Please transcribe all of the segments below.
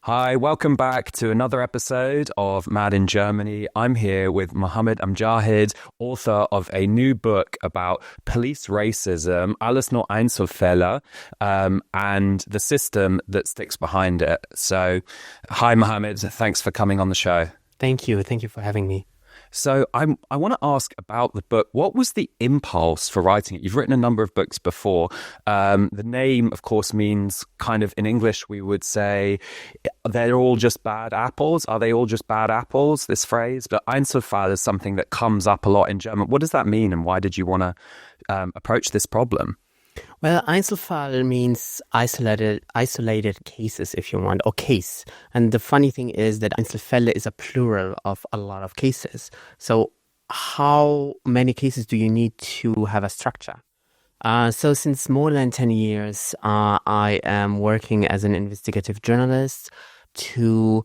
Hi, welcome back to another episode of Mad in Germany. I'm here with Mohamed Amjahid, author of a new book about police racism, Alles nur Einzelfälle, and the system that sticks behind it. So, hi, Mohamed. Thanks for coming on the show. Thank you. Thank you for having me. So I want to ask about the book. What was the impulse for writing it? You've written a number of books before. The name, of course, means kind of in English, we would say they're all just bad apples. Are they all just bad apples, this phrase? But Einzelfall is something that comes up a lot in German. What does that mean, and why did you want to approach this problem? Well, Einzelfall means isolated cases, if you want, or case. And the funny thing is that Einzelfälle is a plural of a lot of cases. So how many cases do you need to have a structure? So since more than 10 years, I am working as an investigative journalist to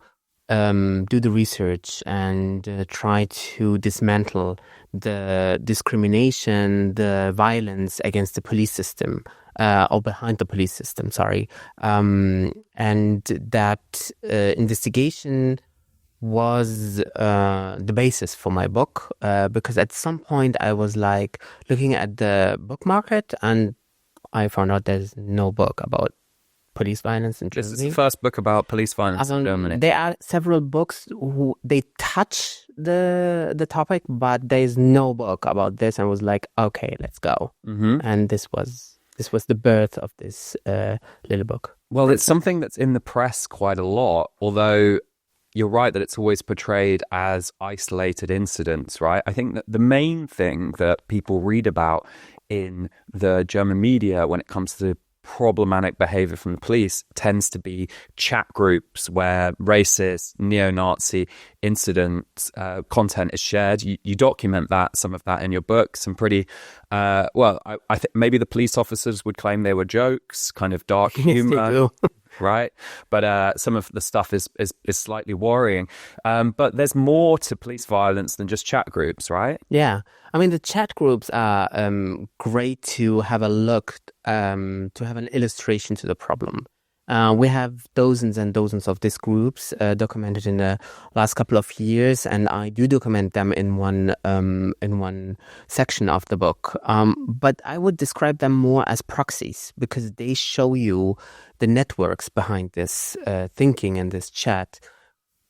do the research and try to dismantle the discrimination, the violence against the police system, or behind the police system, and that investigation was the basis for my book, because at some point I was like looking at the book market and I found out there's no book about police violence in Germany. This is the first book about police violence in Germany. There are several books who they touch the topic, but there is no book about this. And I was like, okay, let's go. Mm-hmm. And this was the birth of this little book. Well, it's something that's in the press quite a lot, although you're right that it's always portrayed as isolated incidents, right? I think that the main thing that people read about in the German media when it comes to problematic behavior from the police tends to be chat groups where racist, neo-Nazi incident content is shared. You document some of that in your book. Some pretty, I think maybe the police officers would claim they were jokes, kind of dark humor. Right, but some of the stuff is slightly worrying. But there's more to police violence than just chat groups, right? Yeah, I mean the chat groups are great to have a look, to have an illustration to the problem. We have dozens and dozens of these groups documented in the last couple of years, and I do document them in one section of the book. But I would describe them more as proxies because they show you the networks behind this thinking and this chat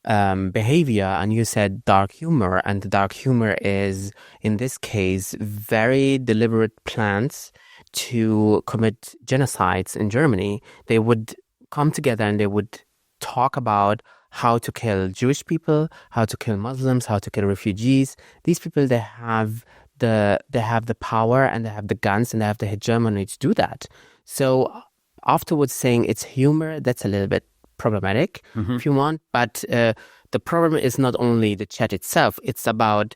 behavior. And you said dark humor, and the dark humor is, in this case, very deliberate plans to commit genocides in Germany. They would come together and they would talk about how to kill Jewish people, how to kill Muslims, how to kill refugees. These people, they have the power and they have the guns and they have the hegemony to do that. So afterwards saying it's humor, that's a little bit problematic, if you want. But the problem is not only the chat itself, it's about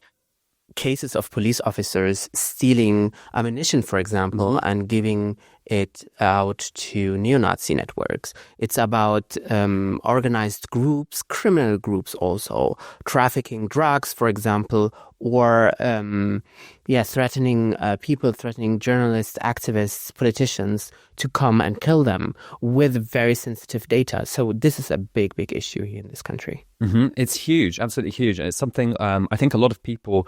cases of police officers stealing ammunition, for example, and giving it out to neo-Nazi networks. It's about organized groups, criminal groups also, trafficking drugs, for example, or threatening people, threatening journalists, activists, politicians to come and kill them with very sensitive data. So this is a big, big issue here in this country. Mm-hmm. It's huge, absolutely huge. And it's something I think a lot of people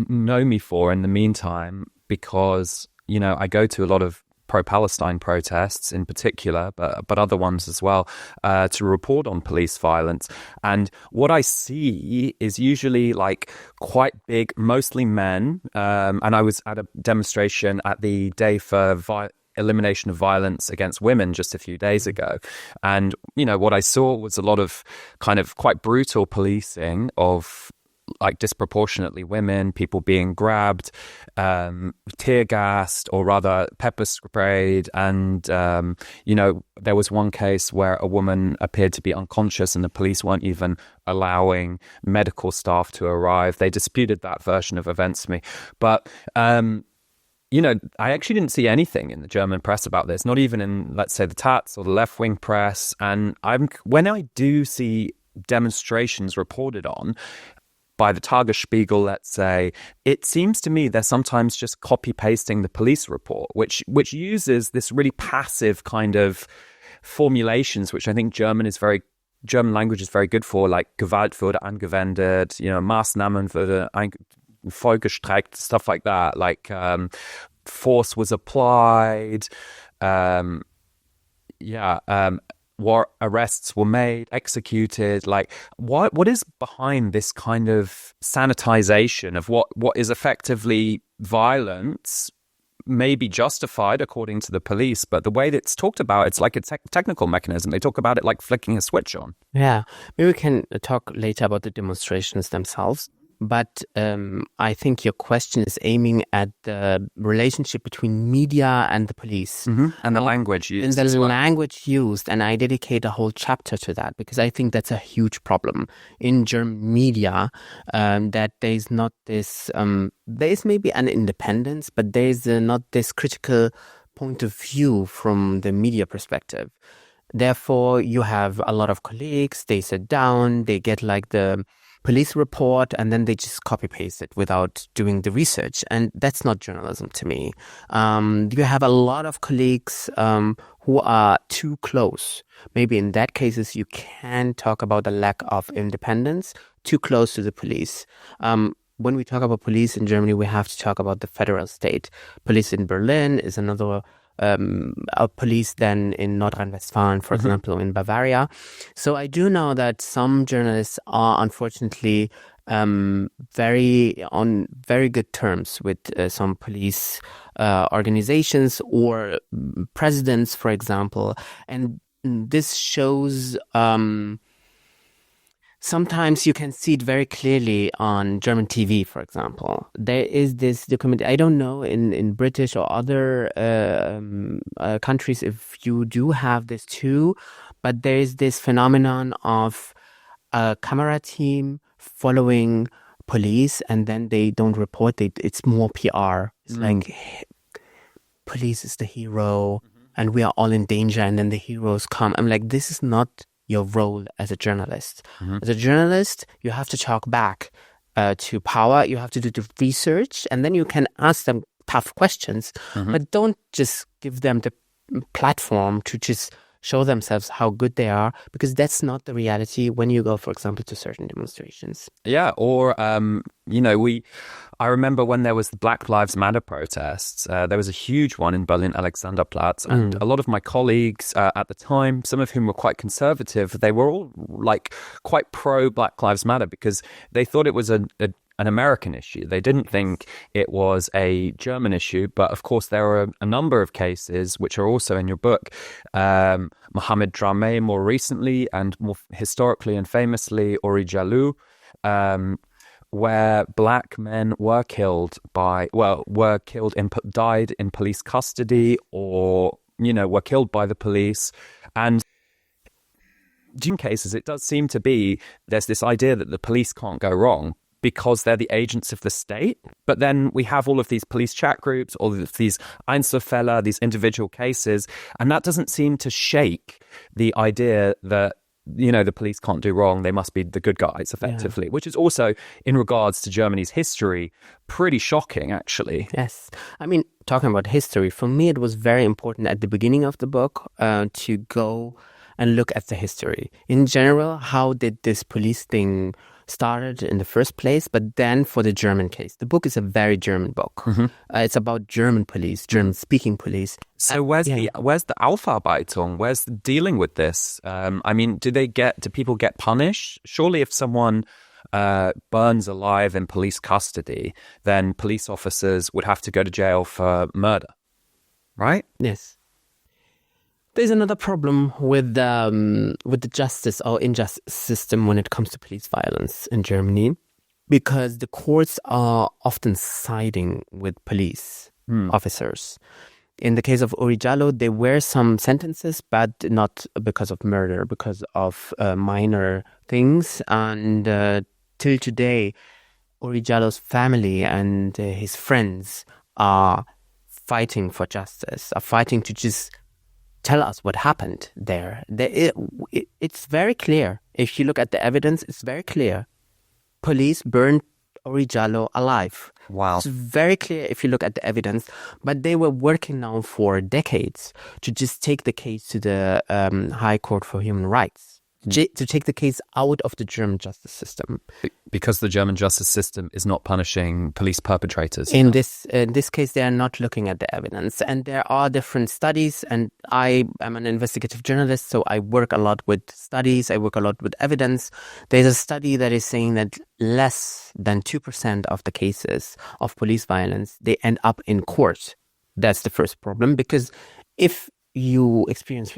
know me for in the meantime because, I go to a lot of pro-Palestine protests in particular, but other ones as well, to report on police violence. And what I see is usually like quite big, mostly men. And I was at a demonstration at the Day for Elimination of Violence Against Women just a few days ago. And, what I saw was a lot of kind of quite brutal policing of like disproportionately women, people being grabbed, tear gassed, or rather pepper sprayed. And, there was one case where a woman appeared to be unconscious and the police weren't even allowing medical staff to arrive. They disputed that version of events to me. But, I actually didn't see anything in the German press about this, not even in, let's say, the Taz or the left-wing press. And when I do see demonstrations reported on, by the Tagesspiegel, let's say, it seems to me they're sometimes just copy-pasting the police report, which uses this really passive kind of formulations, which I think German is very German language is very good for, like Gewalt wurde angewendet, Maßnahmen wurde vollgestreckt, stuff like that. Like force was applied. War arrests were made, executed. Like, what is behind this kind of sanitization of what is effectively violence? May be justified according to the police, but the way that it's talked about, it's like a technical mechanism. They talk about it like flicking a switch on. Yeah, maybe we can talk later about the demonstrations themselves. But I think your question is aiming at the relationship between media and the police. And the language used. And the language used. And I dedicate a whole chapter to that because I think that's a huge problem in German media, that there's not this, there's maybe an independence, but there's not this critical point of view from the media perspective. Therefore, you have a lot of colleagues, they sit down, they get like the police report, and then they just copy paste it without doing the research. And that's not journalism to me. You have a lot of colleagues who are too close. Maybe in that cases, you can talk about the lack of independence, too close to the police. When we talk about police in Germany, we have to talk about the federal state. Police in Berlin is another a police than in North Rhine-Westphalia, for example, in Bavaria. So I do know that some journalists are unfortunately very good terms with some police organizations or presidents, for example, and this shows. Sometimes you can see it very clearly on German TV, for example. There is this document, I don't know, in British or other countries if you do have this too, but there is this phenomenon of a camera team following police and then they don't report it. It's more PR. It's like, police is the hero and we are all in danger and then the heroes come. I'm like, this is not your role as a journalist. As a journalist, you have to talk back to power. You have to do the research, and then you can ask them tough questions, but don't just give them the platform to just show themselves how good they are, because that's not the reality when you go, for example, to certain demonstrations. Yeah, or, I remember when there was the Black Lives Matter protests, there was a huge one in Berlin, Alexanderplatz, and a lot of my colleagues at the time, some of whom were quite conservative, they were all like quite pro Black Lives Matter because they thought it was an American issue. They didn't think it was a German issue, but of course there are a number of cases which are also in your book. Mohamed Drameh more recently, and more historically and famously Uri Jalloh, where black men were killed died in police custody, or were killed by the police. And in cases, it does seem to be there's this idea that the police can't go wrong because they're the agents of the state. But then we have all of these police chat groups, all of these Einzelfälle, these individual cases, and that doesn't seem to shake the idea that, the police can't do wrong, they must be the good guys, effectively, which is also, in regards to Germany's history, pretty shocking, actually. Yes. I mean, talking about history, for me, it was very important at the beginning of the book to go and look at the history. In general, how did this police thing started in the first place, but then for the German case. The book is a very German book. It's about German police, German-speaking police. So where's the Aufarbeitung? Where's the dealing with this? Do people get punished? Surely if someone burns alive in police custody, then police officers would have to go to jail for murder, right? Yes. There's another problem with the justice or injustice system when it comes to police violence in Germany, because the courts are often siding with police officers. In the case of Uri Jalloh, there were some sentences, but not because of murder, because of minor things. And till today, Uri Jalloh's family and his friends are fighting for justice, are fighting to just tell us what happened there. It's very clear. If you look at the evidence, it's very clear. Police burned Uri Jalloh alive. Wow. It's very clear if you look at the evidence. But they were working now for decades to just take the case to the High Court for Human Rights. to take the case out of the German justice system. Because the German justice system is not punishing police perpetrators. In this case, they are not looking at the evidence. And there are different studies, and I am an investigative journalist, so I work a lot with studies, I work a lot with evidence. There's a study that is saying that less than 2% of the cases of police violence, they end up in court. That's the first problem, because if you experience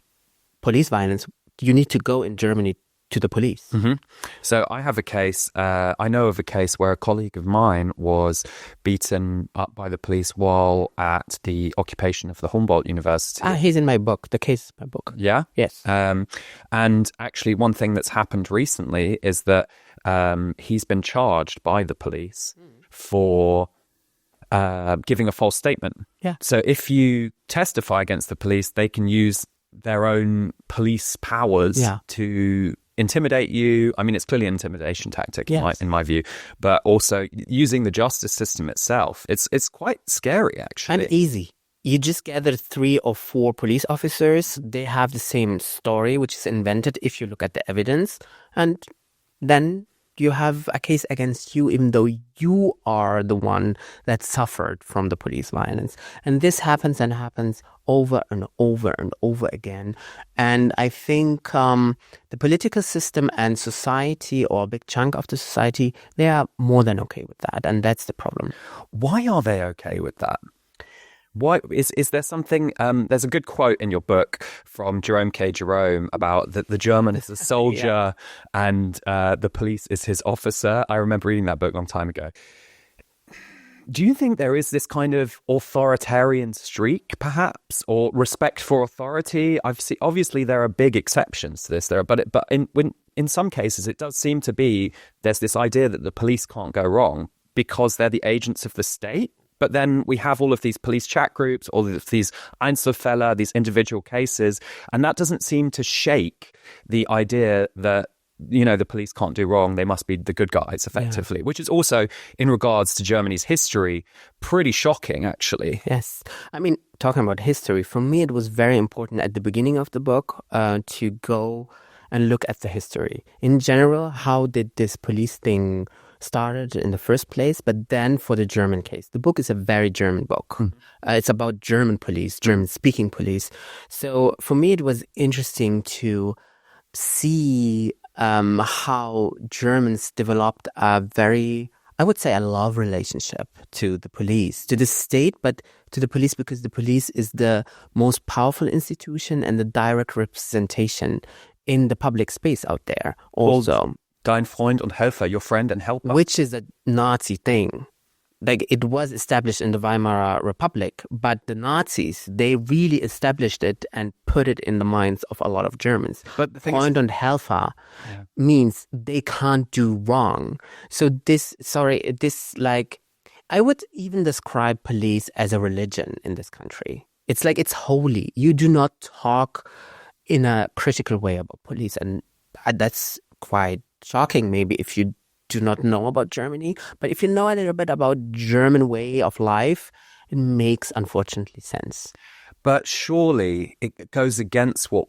police violence, you need to go in Germany to the police. Mm-hmm. So I have a case, I know of a case where a colleague of mine was beaten up by the police while at the occupation of the Humboldt University. He's in my book. The case is my book. Yeah? Yes. And actually one thing that's happened recently is that he's been charged by the police for giving a false statement. Yeah. So if you testify against the police, they can use their own police powers to intimidate you. I mean, it's clearly an intimidation tactic in my view, but also using the justice system itself. It's quite scary, actually. And easy. You just gather 3 or 4 police officers. They have the same story, which is invented if you look at the evidence. And then you have a case against you, even though you are the one that suffered from the police violence. And this happens and happens over and over and over again. And I think the political system and society, or a big chunk of the society, they are more than okay with that. And that's the problem. Why are they okay with that? Why is there something? There's a good quote in your book from Jerome K. Jerome about that the German is a soldier and the police is his officer. I remember reading that book a long time ago. Do you think there is this kind of authoritarian streak, perhaps, or respect for authority? Obviously there are big exceptions to this. But in some cases it does seem to be there's this idea that the police can't go wrong because they're the agents of the state. But then we have all of these police chat groups, all of these Einzelfälle, these individual cases, and that doesn't seem to shake the idea that, you know, the police can't do wrong, they must be the good guys, effectively, which is also, in regards to Germany's history, pretty shocking, actually. Yes. I mean, talking about history, for me it was very important at the beginning of the book to go and look at the history. In general, how did this police thing started in the first place, but then for the German case. The book is a very German book. It's about German police, German-speaking police. So for me, it was interesting to see how Germans developed a very, I would say, a love relationship to the police, to the state, but to the police, because the police is the most powerful institution and the direct representation in the public space out there also. Dein Freund und Helfer, your friend and helper. Which is a Nazi thing. Like, it was established in the Weimar Republic, but the Nazis, they really established it and put it in the minds of a lot of Germans. But the thing Freund und Helfer means they can't do wrong. So I would even describe police as a religion in this country. It's like, it's holy. You do not talk in a critical way about police. And that's quite shocking, maybe, if you do not know about Germany. But if you know a little bit about German way of life, it makes, unfortunately, sense. But surely it goes against what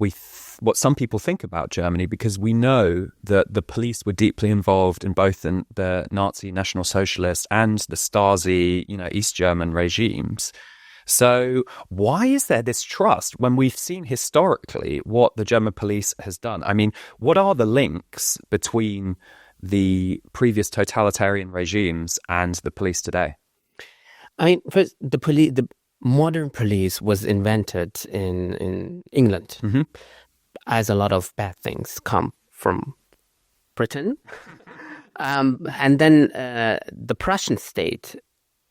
what some people think about Germany, because we know that the police were deeply involved in both the Nazi National Socialist and the Stasi, East German regimes. So why is there this trust when we've seen historically what the German police has done? I mean, what are the links between the previous totalitarian regimes and the police today? I mean, first, the modern police was invented in England, as a lot of bad things come from Britain. And then the Prussian state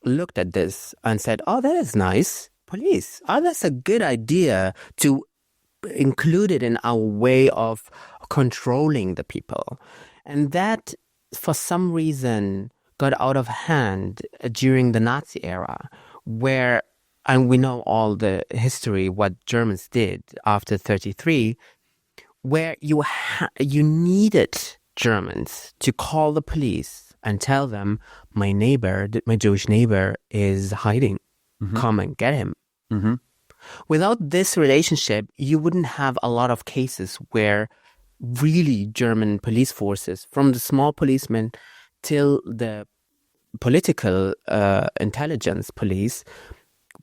looked at this and said, oh, that is nice. Police. Oh, that's a good idea to include it in our way of controlling the people. And that, for some reason, got out of hand during the Nazi era, where, and we know all the history, what Germans did after 1933, where you needed Germans to call the police and tell them, my Jewish neighbor is hiding. Come and get him. Without this relationship, you wouldn't have a lot of cases where really German police forces, from the small policemen till the political intelligence police,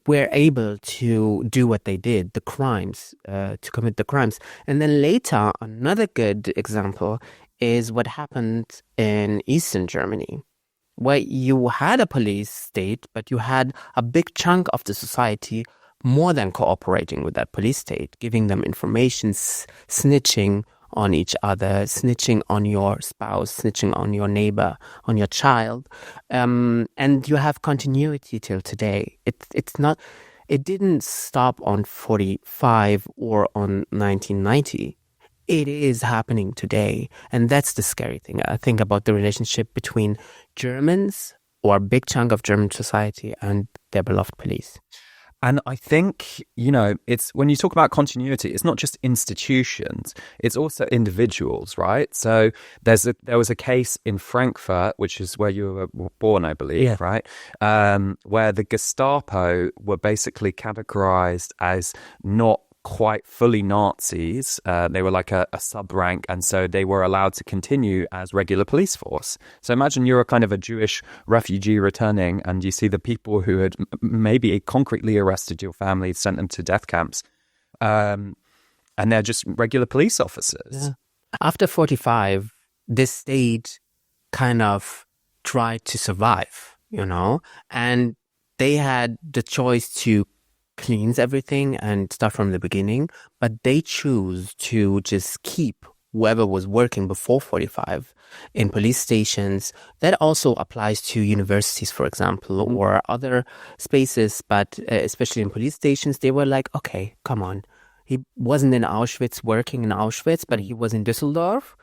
were able to do what they did, the crimes, to commit the crimes. And then later, another good example is what happened in Eastern Germany, where you had a police state, but you had a big chunk of the society more than cooperating with that police state, giving them information, snitching on each other, snitching on your spouse, snitching on your neighbor, on your child. And you have continuity till today. It didn't stop on 45 or on 1990. It is happening today. And that's the scary thing, I think, about the relationship between Germans, or a big chunk of German society, and their beloved police. And I think, it's when you talk about continuity, it's not just institutions, it's also individuals, right? So there was a case in Frankfurt, which is where you were born, I believe, right? Where the Gestapo were basically categorized as not quite fully Nazis. They were like a sub-rank, and so they were allowed to continue as regular police force. So imagine you're a kind of a Jewish refugee returning, and you see the people who had maybe concretely arrested your family, sent them to death camps, and they're just regular police officers. Yeah. After 45, this state kind of tried to survive, and they had the choice to cleanse everything and start from the beginning, but they choose to just keep whoever was working before 45 in police stations. That also applies to universities, for example, or other spaces, but especially in police stations, they were like, okay, come on. He wasn't in Auschwitz working in Auschwitz, but he was in Düsseldorf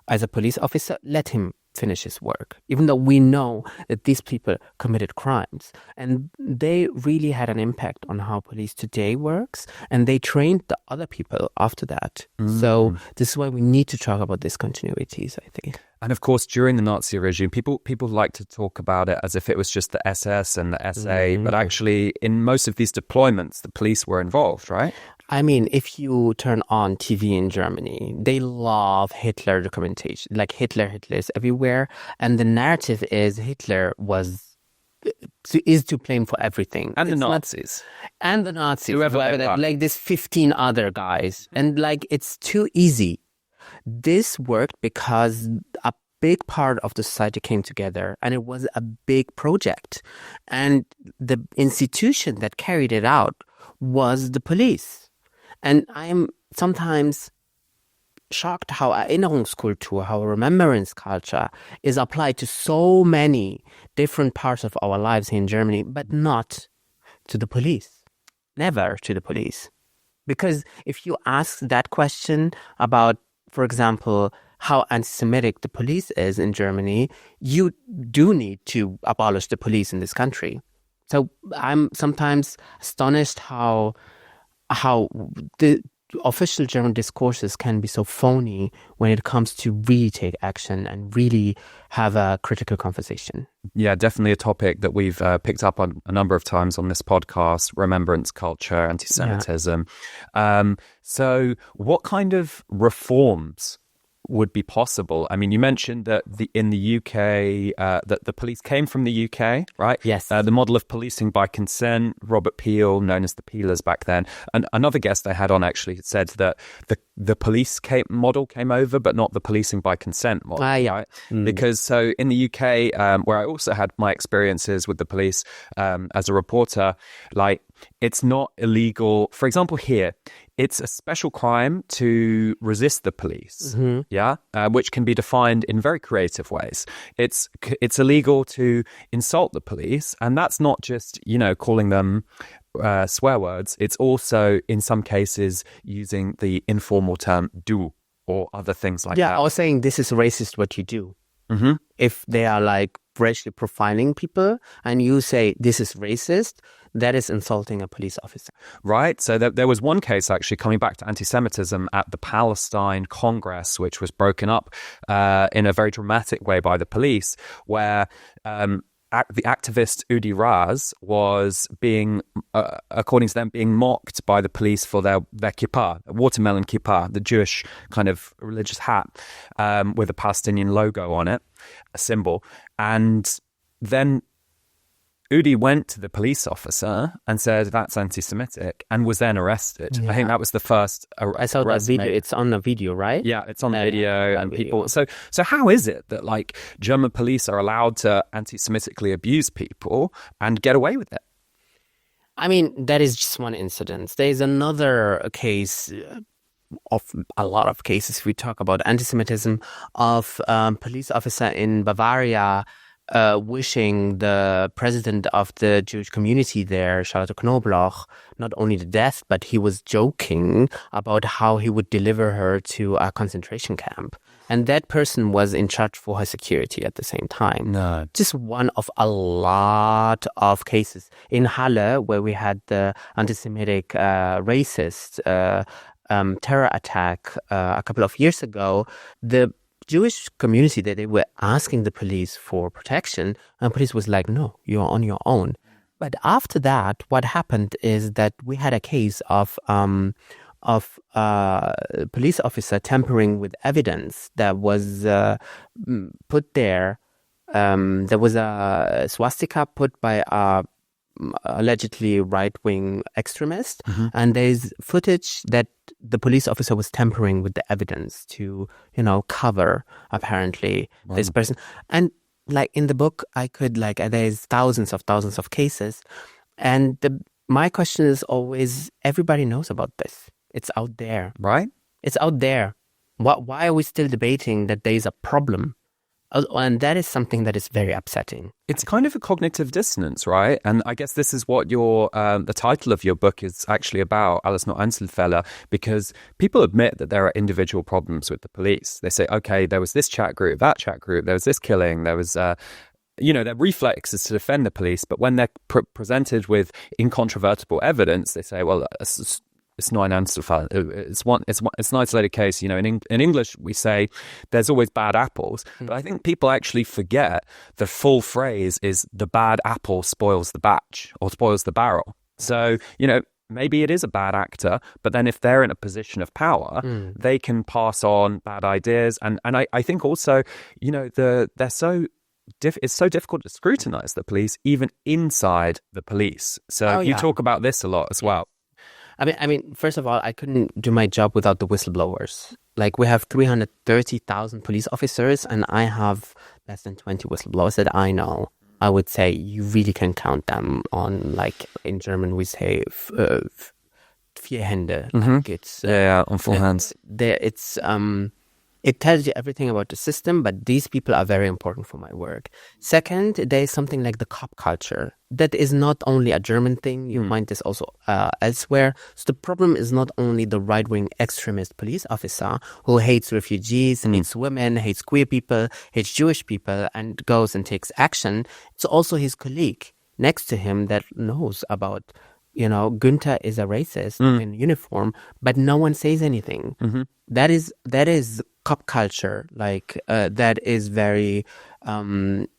as a police officer. Let him finish his work, even though we know that these people committed crimes. And they really had an impact on how police today works, and they trained the other people after that. So this is why we need to talk about these continuities, I think. And of course, during the Nazi regime, people like to talk about it as if it was just the SS and the SA, but actually in most of these deployments, the police were involved, right? I mean, if you turn on TV in Germany, they love Hitler documentation, like Hitler is everywhere. And the narrative is Hitler is to blame for everything. And the Nazis. And the Nazis. Whoever like this 15 other guys. And like, it's too easy. This worked because a big part of the society came together, and it was a big project. And the institution that carried it out was the police. And I'm sometimes shocked how Erinnerungskultur, how remembrance culture is applied to so many different parts of our lives here in Germany, but not to the police. Never to the police. Because if you ask that question about, for example, how anti-Semitic the police is in Germany, you do need to abolish the police in this country. So I'm sometimes astonished how the official German discourses can be so phony when it comes to really take action and really have a critical conversation. Yeah, definitely a topic that we've picked up on a number of times on this podcast, remembrance culture, anti-Semitism. Yeah. So what kind of reforms would be possible? I mean, you mentioned that in the UK, that the police came from the UK, right? Yes. The model of policing by consent, Robert Peel, known as the Peelers back then. And another guest I had on actually said that the police model came over, but not the policing by consent model. Yeah. Right? Because so in the UK, where I also had my experiences with the police as a reporter, like it's not illegal. For example, here, it's a special crime to resist the police, which can be defined in very creative ways. It's illegal to insult the police, and that's not just, calling them swear words. It's also, in some cases, using the informal term du or other things like that. Yeah, I was saying this is racist what you do. If they are like racially profiling people and you say this is racist, that is insulting a police officer. Right. So there was one case actually coming back to anti-Semitism at the Palestine Congress, which was broken up in a very dramatic way by the police, where the activist Udi Raz was being, according to them, being mocked by the police for their kippah, watermelon kippah, the Jewish kind of religious hat with a Palestinian logo on it, a symbol. And then Udi went to the police officer and said, that's anti-Semitic, and was then arrested. Yeah. I think that was the first I saw that video. It's on the video, right? Yeah, it's on video. And people. So how is it that like German police are allowed to anti-Semitically abuse people and get away with it? I mean, that is just one incident. There is another case of a lot of cases. We talk about anti-Semitism of police officer in Bavaria wishing the president of the Jewish community there, Charlotte Knobloch, not only the death, but he was joking about how he would deliver her to a concentration camp. And that person was in charge for her security at the same time. No. Just one of a lot of cases. In Halle, where we had the anti-Semitic racist terror attack a couple of years ago, the Jewish community that they were asking the police for protection, and police was like, no, you're on your own. But after that, what happened is that we had a case of police officer tampering with evidence that was put there. There was a swastika put by a allegedly right-wing extremist, and there's footage that the police officer was tampering with the evidence to, cover apparently this person. And like in the book, there's thousands of cases, and my question is always, everybody knows about this. It's out there, right? It's out there. Why are we still debating that there is a problem? And that is something that is very upsetting. It's kind of a cognitive dissonance, right? And I guess this is what the title of your book is actually about, Alles nur Einzelfälle, because people admit that there are individual problems with the police. They say, okay, there was this chat group, that chat group, there was this killing, there was... their reflex is to defend the police, but when they're presented with incontrovertible evidence, they say, well, it's not an Einzelfall. It's an isolated case. In English we say there's always bad apples, but I think people actually forget the full phrase is the bad apple spoils the batch or spoils the barrel. So maybe it is a bad actor, but then if they're in a position of power, they can pass on bad ideas. And I think also it's so difficult to scrutinize the police even inside the police. So you talk about this a lot as well. I mean, first of all, I couldn't do my job without the whistleblowers. Like, we have 330,000 police officers, and I have less than 20 whistleblowers that I know. I would say you really can count them on, like, in German we say, vier Hände. On full hands. It tells you everything about the system, but these people are very important for my work. Second, there is something like the cop culture. That is not only a German thing. You find this also elsewhere. So the problem is not only the right-wing extremist police officer who hates refugees, hates women, hates queer people, hates Jewish people, and goes and takes action. It's also his colleague next to him that knows about, Günther is a racist in uniform, but no one says anything. That is cop culture, that is very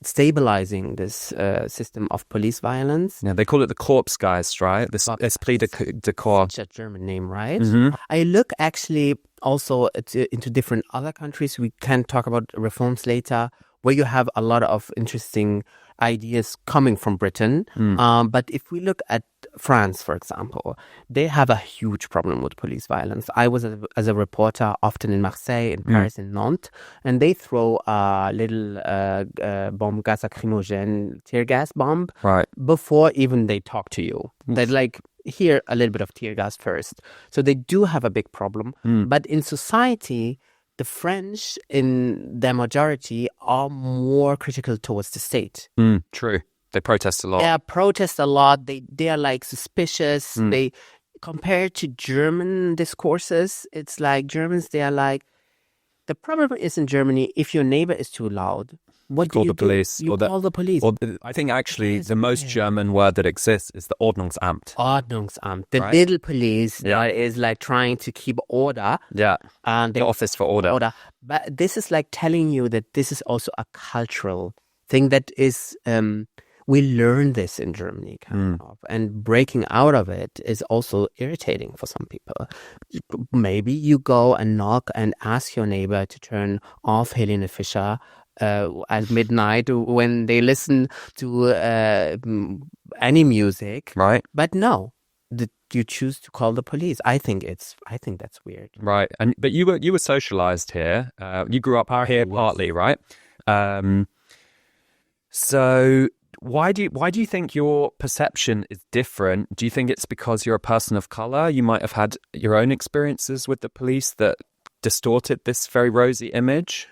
stabilizing this system of police violence. Yeah, they call it the Korpsgeist, right? This esprit de corps. Such a German name, right? I look actually also into different other countries. We can talk about reforms later, where you have a lot of interesting ideas coming from Britain. But if we look at France, for example, they have a huge problem with police violence. I was as a reporter often in Marseille, in Paris, in Nantes, and they throw a little bomb, gas lacrymogène, tear gas bomb, right, before even they talk to you. They're hear a little bit of tear gas first. So they do have a big problem. But in society, the French, in their majority, are more critical towards the state. True. They protest a lot. Yeah, protest a lot. They are suspicious. They, compared to German discourses, it's like Germans, they are the problem is in Germany, if your neighbor is too loud, what do you do? Police. You call the police. I think actually the most German word that exists is the Ordnungsamt. Ordnungsamt. The little police that is trying to keep order. Yeah. And the office for order. But this is telling you that this is also a cultural think that is, we learn this in Germany, kind of, and breaking out of it is also irritating for some people. Maybe you go and knock and ask your neighbor to turn off Helene Fischer at midnight when they listen to any music, right? But no, you choose to call the police. I think that's weird, right? But you were socialized here. You grew up here partly, right? So why do you think your perception is different? Do you think it's because you're a person of color? You might have had your own experiences with the police that distorted this very rosy image.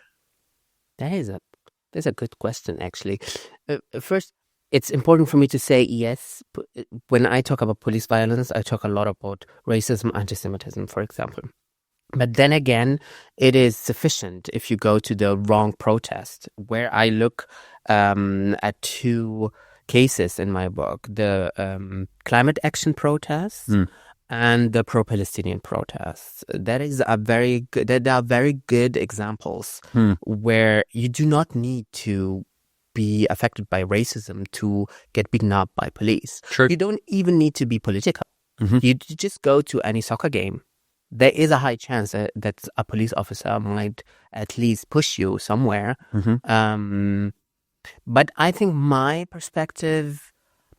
That's a good question, actually. First, it's important for me to say, yes, when I talk about police violence, I talk a lot about racism, anti-Semitism, for example. But then again, it is sufficient if you go to the wrong protest, where I look at two cases in my book, the climate action protests and the pro-Palestinian protests. There are very good examples where you do not need to be affected by racism to get beaten up by police. True. You don't even need to be political. You just go to any soccer game. There is a high chance that a police officer might at least push you somewhere. But I think my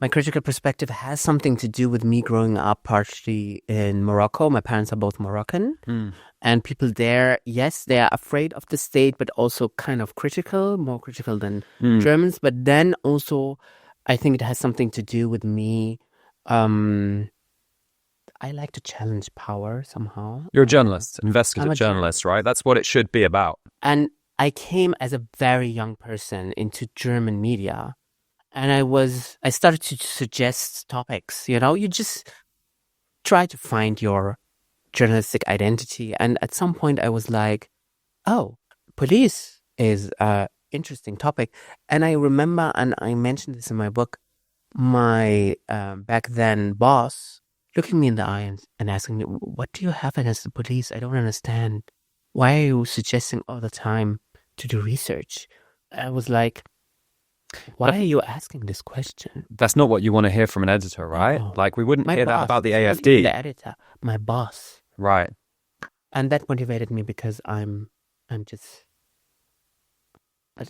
critical perspective has something to do with me growing up partially in Morocco. My parents are both Moroccan. And people there, yes, they are afraid of the state, but also kind of critical, more critical than Germans. But then also, I think it has something to do with me. I like to challenge power somehow. You're a journalist, investigative journalist, right? That's what it should be about. And I came as a very young person into German media. And I started to suggest topics, you just try to find your journalistic identity. And at some point I was like, oh, police is an interesting topic. And I remember, and I mentioned this in my book, my back then boss looking me in the eye and asking me, what do you have against the police? I don't understand. Why are you suggesting all the time to do research? I was like, why are you asking this question? That's not what you want to hear from an editor, right? No. Like, we wouldn't hear that about the AfD. The editor, my boss. Right. And that motivated me because I'm just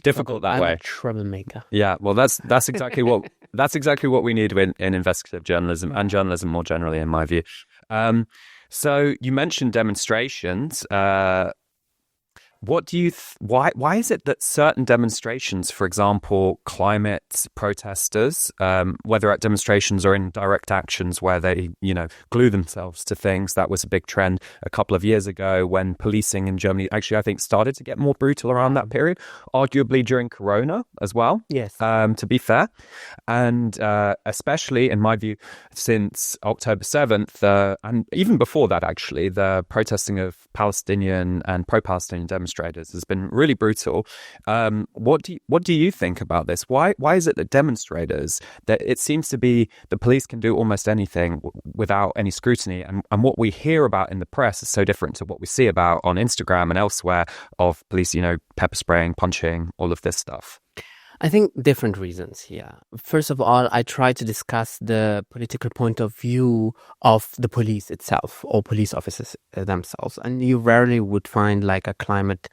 difficult that I'm way. A troublemaker. Yeah, well, that's exactly what we need in investigative journalism and journalism more generally, in my view. So you mentioned demonstrations. What do you? Why is it that certain demonstrations, for example, climate protesters, whether at demonstrations or in direct actions where they, glue themselves to things, that was a big trend a couple of years ago when policing in Germany actually, I think, started to get more brutal around that period, arguably during Corona as well. Yes. To be fair, and especially in my view, since October 7th, and even before that, actually, the protesting of Palestinian and pro-Palestinian demonstrators has been really brutal. What do you think about this? Why is it that demonstrators, that it seems to be the police can do almost anything without any scrutiny, and what we hear about in the press is so different to what we see about on Instagram and elsewhere of police, pepper spraying, punching, all of this stuff? I think different reasons here. First of all, I try to discuss the political point of view of the police itself or police officers themselves. And you rarely would find like a climate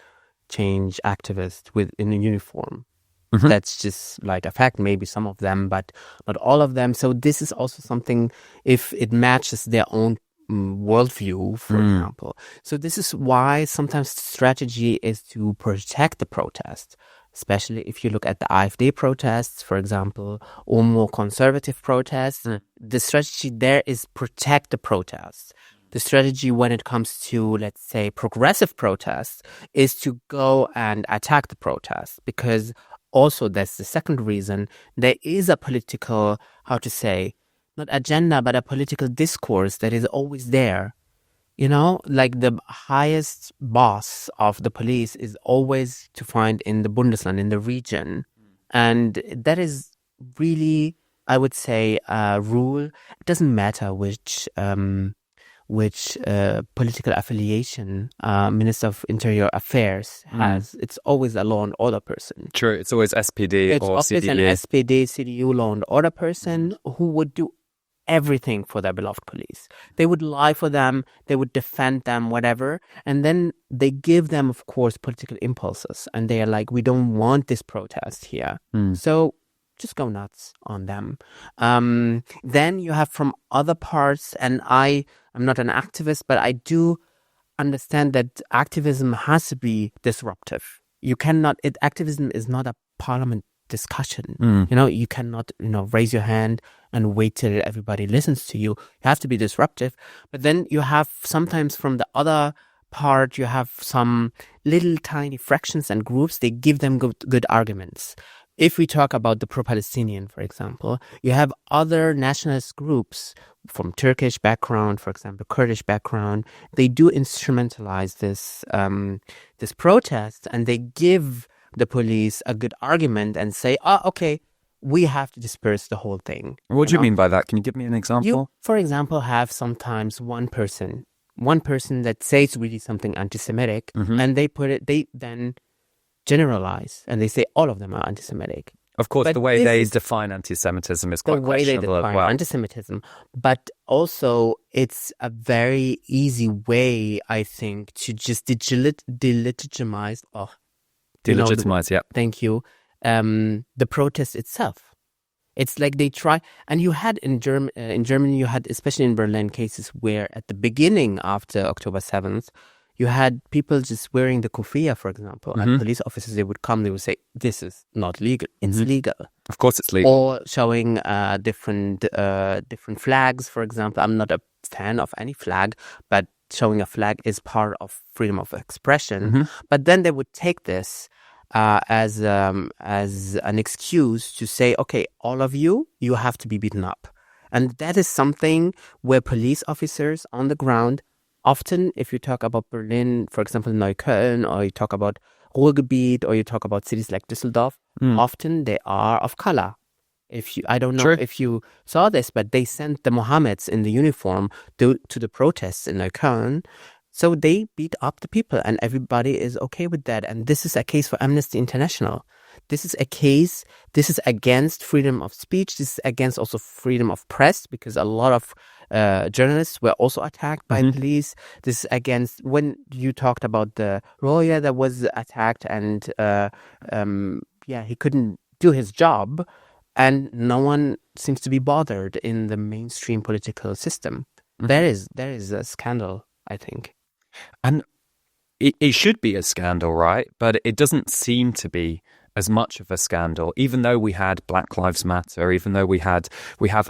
change activist in a uniform. That's just like a fact, maybe some of them, but not all of them. So this is also something, if it matches their own worldview, for example. So this is why sometimes the strategy is to protect the protest. Especially if you look at the AfD protests, for example, or more conservative protests, the strategy there is protect the protests. The strategy when it comes to, let's say, progressive protests is to go and attack the protests, because also that's the second reason. There is a political, not agenda, but a political discourse that is always there. Like the highest boss of the police is always to find in the Bundesland, in the region. And that is really, I would say, a rule. It doesn't matter which which political affiliation Minister of Interior Affairs has. It's always a law and order person. True, it's always SPD It's or always CDU. an SPD, CDU law and order person who would do everything for their beloved police. They would lie for them, they would defend them, whatever. And then they give them, of course, political impulses. And they are like, we don't want this protest here. So just go nuts on them. Then you have from other parts, and I'm not an activist, but I do understand that activism has to be disruptive. Activism is not a parliament discussion. You cannot, raise your hand and wait till everybody listens to you. You have to be disruptive. But then you have sometimes from the other part, you have some little tiny fractions and groups. They give them good arguments. If we talk about the pro-Palestinian, for example, you have other nationalist groups from Turkish background, for example, Kurdish background. They do instrumentalize this protest, and they give the police a good argument and say, okay, we have to disperse the whole thing. What do you mean by that? Can you give me an example? You, for example, have sometimes one person that says really something anti-Semitic, and they then generalize and they say all of them are anti-Semitic. Of course, the way they define anti-Semitism is quite questionable as well. The way they define anti-Semitism. But also, it's a very easy way, I think, to just delegitimize. Yeah. Thank you. The protest itself. It's like they try, and you had in Germany, you had, especially in Berlin, cases where at the beginning after October 7th, you had people just wearing the kufiyya, for example, and police officers, they would say, this is not legal. It's legal. Of course it's legal. Or showing different flags, for example. I'm not a fan of any flag, but showing a flag is part of freedom of expression. But then they would take this as an excuse to say, okay, all of you have to be beaten up. And that is something where police officers on the ground, often if you talk about Berlin, for example, Neukölln, or you talk about Ruhrgebiet, or you talk about cities like Düsseldorf, often they are of color. I don't know if you saw this, but they sent the Mohammeds in the uniform to the protests in Neukölln. So they beat up the people, and everybody is okay with that. And this is a case for Amnesty International. This is against freedom of speech. This is against also freedom of press, because a lot of journalists were also attacked by police. This is against, when you talked about the lawyer that was attacked, and he couldn't do his job, and no one seems to be bothered in the mainstream political system. There is a scandal, I think. And it should be a scandal, right? But it doesn't seem to be as much of a scandal, even though we had Black Lives Matter, even though we have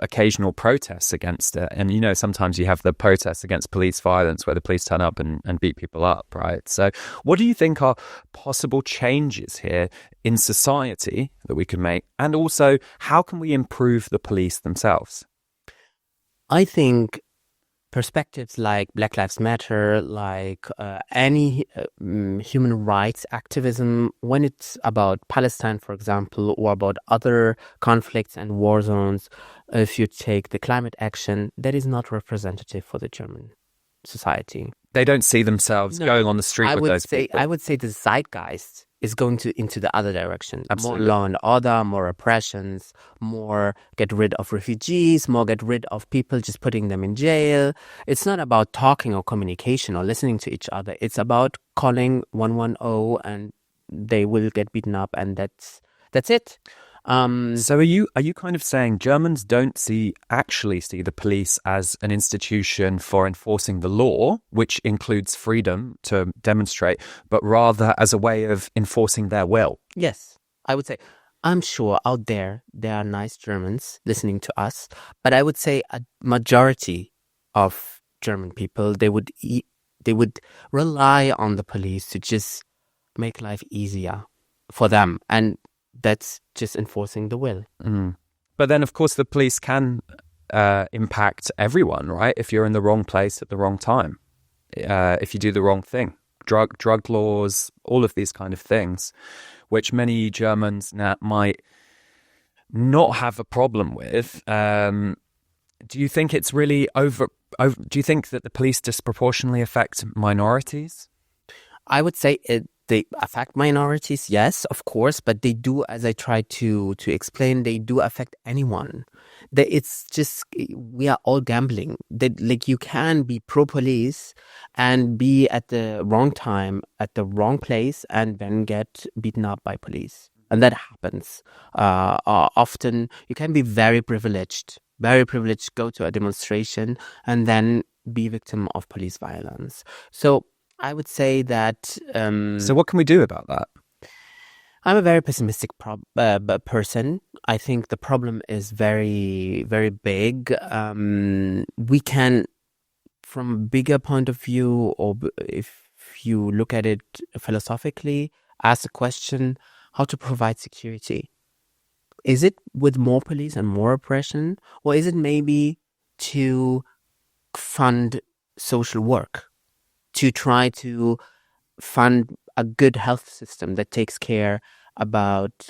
occasional protests against it. And, sometimes you have the protests against police violence where the police turn up and beat people up, right? So what do you think are possible changes here in society that we can make? And also, how can we improve the police themselves? I think perspectives like Black Lives Matter, like any human rights activism, when it's about Palestine, for example, or about other conflicts and war zones, if you take the climate action, that is not representative for the German society. They don't see themselves going on the street with those people. I would say the zeitgeist is going into the other direction. Absolutely. More law and order, more oppressions, more get rid of refugees, more get rid of people, just putting them in jail. It's not about talking or communication or listening to each other. It's about calling 110 and they will get beaten up, and that's it. So are you kind of saying Germans don't actually see the police as an institution for enforcing the law, which includes freedom to demonstrate, but rather as a way of enforcing their will? Yes, I would say. I'm sure out there are nice Germans listening to us, but I would say a majority of German people, they would rely on the police to just make life easier for them, and that's just enforcing the will. But then, of course, the police can impact everyone, right? If you're in the wrong place at the wrong time, if you do the wrong thing, drug laws, all of these kind of things, which many Germans might not have a problem with. Do you think it's really do you think that the police disproportionately affect minorities? I would say they affect minorities, yes, of course, but they do, as I tried to explain, they do affect anyone. It's just, we are all gambling. Like, you can be pro-police and be at the wrong time, at the wrong place, and then get beaten up by police. And that happens. Often, you can be very privileged, go to a demonstration, and then be victim of police violence. So I would say that... So what can we do about that? I'm a very pessimistic person. I think the problem is very, very big. We can, from a bigger point of view, or if you look at it philosophically, ask the question, how to provide security. Is it with more police and more oppression? Or is it maybe to fund social work? To try to fund a good health system that takes care about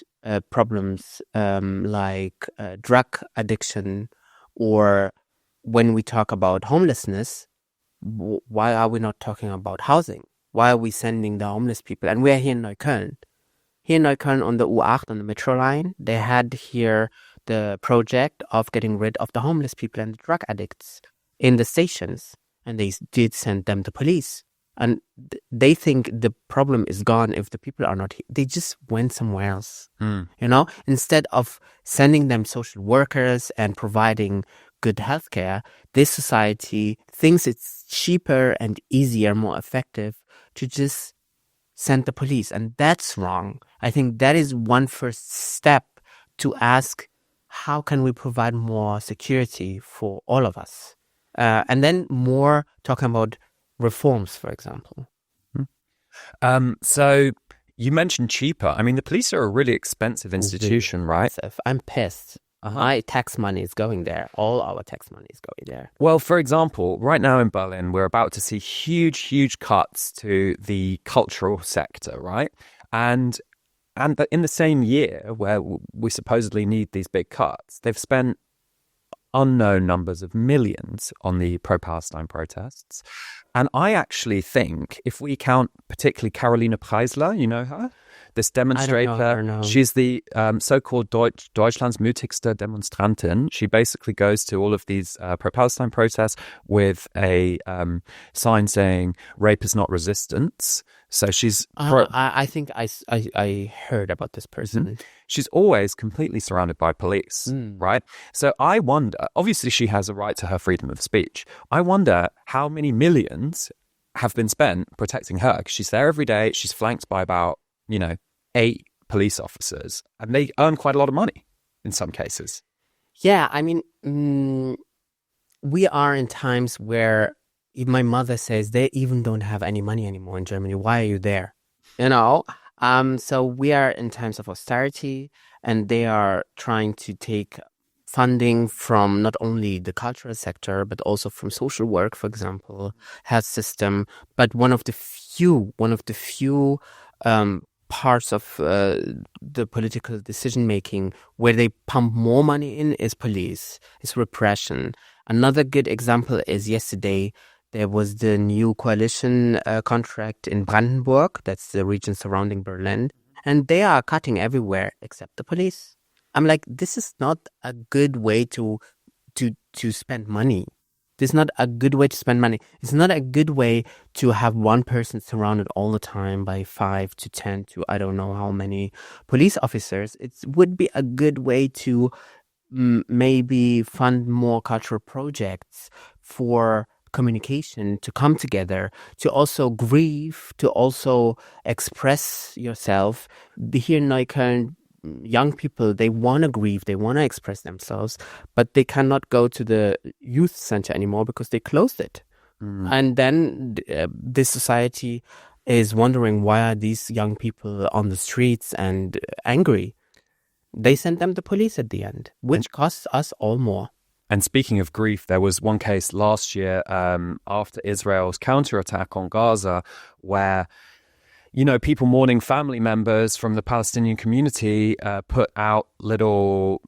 problems like drug addiction, or when we talk about homelessness, why are we not talking about housing? Why are we sending the homeless people? And we're here in Neukölln. Here in Neukölln on the U8, on the metro line, they had here the project of getting rid of the homeless people and the drug addicts in the stations. And they did send them to police. And they think the problem is gone if the people are not here. They just went somewhere else, Instead of sending them social workers and providing good healthcare, this society thinks it's cheaper and easier, more effective to just send the police. And that's wrong. I think that is one first step to ask, how can we provide more security for all of us? And then more talking about reforms, for example. So you mentioned cheaper. I mean, the police are a really expensive institution, right? I'm pissed. My tax money is going there. All our tax money is going there. Well, for example, right now in Berlin, we're about to see huge cuts to the cultural sector, right? And in the same year where we supposedly need these big cuts, they've spent unknown numbers of millions on the pro-Palestine protests. And I actually think, if we count particularly Caroline Preisler, you know her? This demonstrator. I don't know her, no. She's the so-called Deutschland's mutigste Demonstrantin. She basically goes to all of these pro-Palestine protests with a sign saying, rape is not resistance. So she's... I think I heard about this person. Mm-hmm. She's always completely surrounded by police, right? So I wonder, obviously she has a right to her freedom of speech. I wonder how many millions have been spent protecting her, because she's there every day. She's flanked by about, 8 police officers, and they earn quite a lot of money in some cases. Yeah, I mean, we are in times where my mother says they even don't have any money anymore in Germany. Why are you there? So we are in times of austerity, and they are trying to take funding from not only the cultural sector, but also from social work, for example, health system. But one of the few parts of the political decision-making where they pump more money in is police, is repression. Another good example is yesterday, there was the new coalition contract in Brandenburg, that's the region surrounding Berlin, and they are cutting everywhere except the police. I'm like, this is not a good way to spend money. This is not a good way to spend money. It's not a good way to have one person surrounded all the time by 5 to 10 to I don't know how many police officers. It would be a good way to maybe fund more cultural projects for communication, to come together, to also grieve, to also express yourself. Here in Neukölln, young people, they want to grieve, they want to express themselves, but they cannot go to the youth center anymore because they closed it. And then this society is wondering, why are these young people on the streets and angry? They sent them to police at the end, which costs us all more. And speaking of grief, there was one case last year after Israel's counterattack on Gaza where people mourning family members from the Palestinian community put out little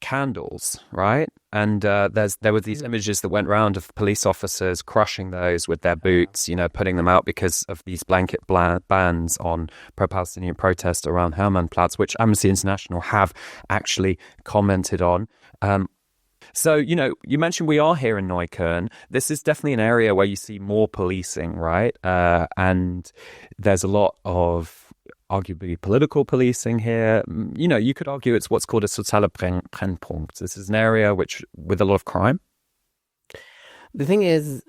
candles, right? And there were these images that went round of police officers crushing those with their boots, putting them out because of these blanket bans on pro-Palestinian protest around Hermannplatz, which Amnesty International have actually commented on. So, you mentioned we are here in Neukölln. This is definitely an area where you see more policing, right? And there's a lot of arguably political policing here. You could argue it's what's called a sozialer Brennpunkt. This is an area with a lot of crime. The thing is,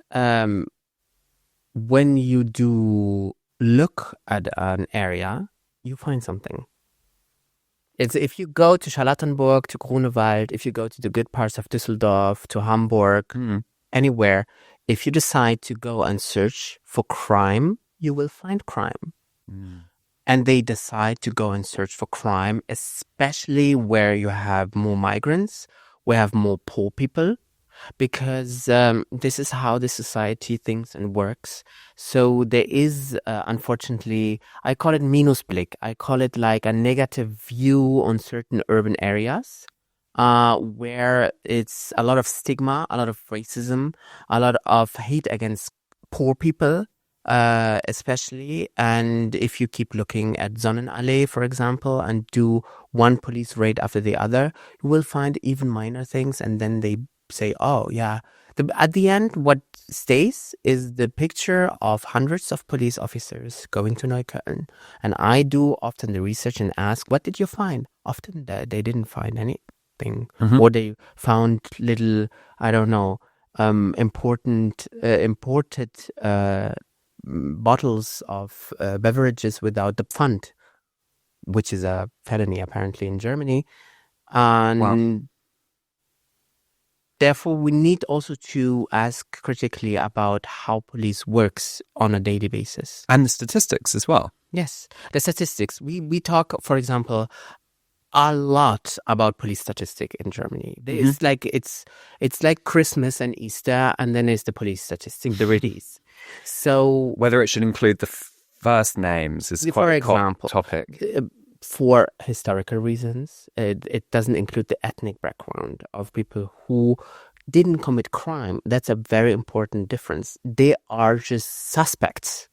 when you do look at an area, you find something. It's if you go to Charlottenburg, to Grunewald, if you go to the good parts of Düsseldorf, to Hamburg, anywhere, if you decide to go and search for crime, you will find crime. And they decide to go and search for crime, especially where you have more migrants, where you have more poor people, because this is how the society thinks and works. So there is, unfortunately, I call it Minusblick. I call it like a negative view on certain urban areas where it's a lot of stigma, a lot of racism, a lot of hate against poor people. Especially, and if you keep looking at Sonnenallee, for example, and do one police raid after the other, you will find even minor things, and then they say, oh yeah, at the end what stays is the picture of hundreds of police officers going to Neukölln. And I do often the research and ask, what did you find? Often they didn't find anything, or they found little, I don't know, imported bottles of beverages without the pfand, which is a felony apparently in Germany. And therefore, we need also to ask critically about how police works on a daily basis. And the statistics as well. Yes, the statistics. We talk, for example, a lot about police statistic in Germany. It's like it's like Christmas and Easter, and then there's the police statistic, the release. So whether it should include the first names is quite a hot topic. For historical reasons, it doesn't include the ethnic background of people who didn't commit crime. That's a very important difference. They are just suspects.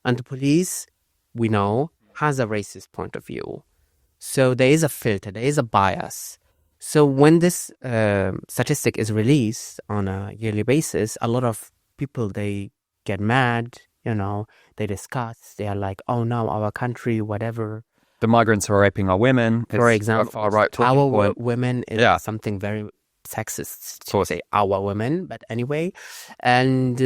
And the police, we know, has a racist point of view. So there is a filter, there is a bias. So when this statistic is released on a yearly basis, a lot of people, they get mad, they discuss, they are like, oh no, our country, whatever. The migrants are raping our women. For example, far-right our women is something very sexist to say our women, but anyway. And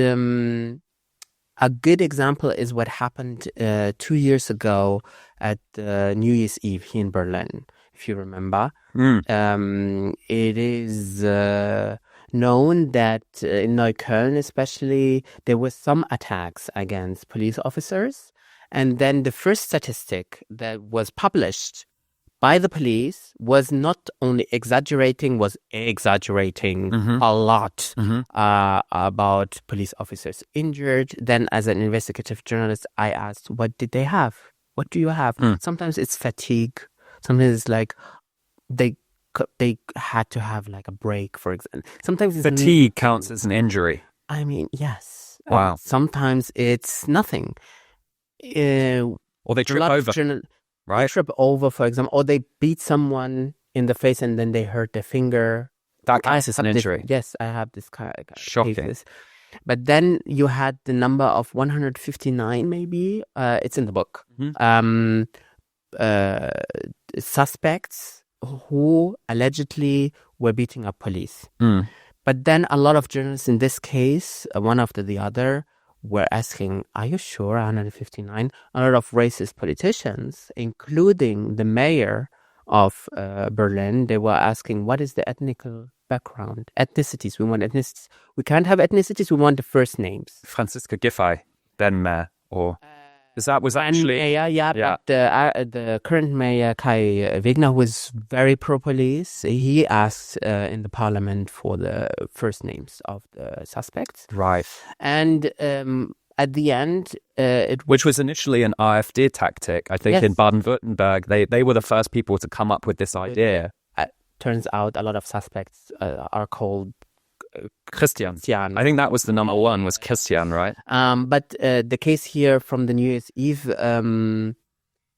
a good example is what happened 2 years ago at New Year's Eve here in Berlin, if you remember. It is known that in Neukölln especially, there were some attacks against police officers. And then the first statistic that was published by the police was not only exaggerating a lot about police officers injured. Then as an investigative journalist, I asked, what did they have? What do you have? Sometimes it's fatigue. Sometimes it's like they had to have like a break, for example. Sometimes it's fatigue counts as an injury. I mean, yes. Wow. Sometimes it's nothing. Or they trip over, right? They trip over, for example, or they beat someone in the face and then they hurt their finger. That counts as an injury. Yes, I have this kind of shocking cases. But then you had the number of 159, maybe. It's in the book. Suspects who allegedly were beating up police. But then a lot of journalists in this case, one after the other, were asking, are you sure 159? A lot of racist politicians, including the mayor of Berlin, they were asking, what is the ethnical background? Ethnicities. We want ethnicities. We can't have ethnicities. We want the first names. Franziska Giffey, then mayor, or... was actually... Mayor, but the current mayor, Kai Wegner, was very pro-police. He asked in the parliament for the first names of the suspects. Right. And at the end... Which was initially an AfD tactic, I think, in Baden-Württemberg. They were the first people to come up with this idea. turns out a lot of suspects are called Christian. Christian. I think that was the number one, was Christian, right? But the case here from the New Year's Eve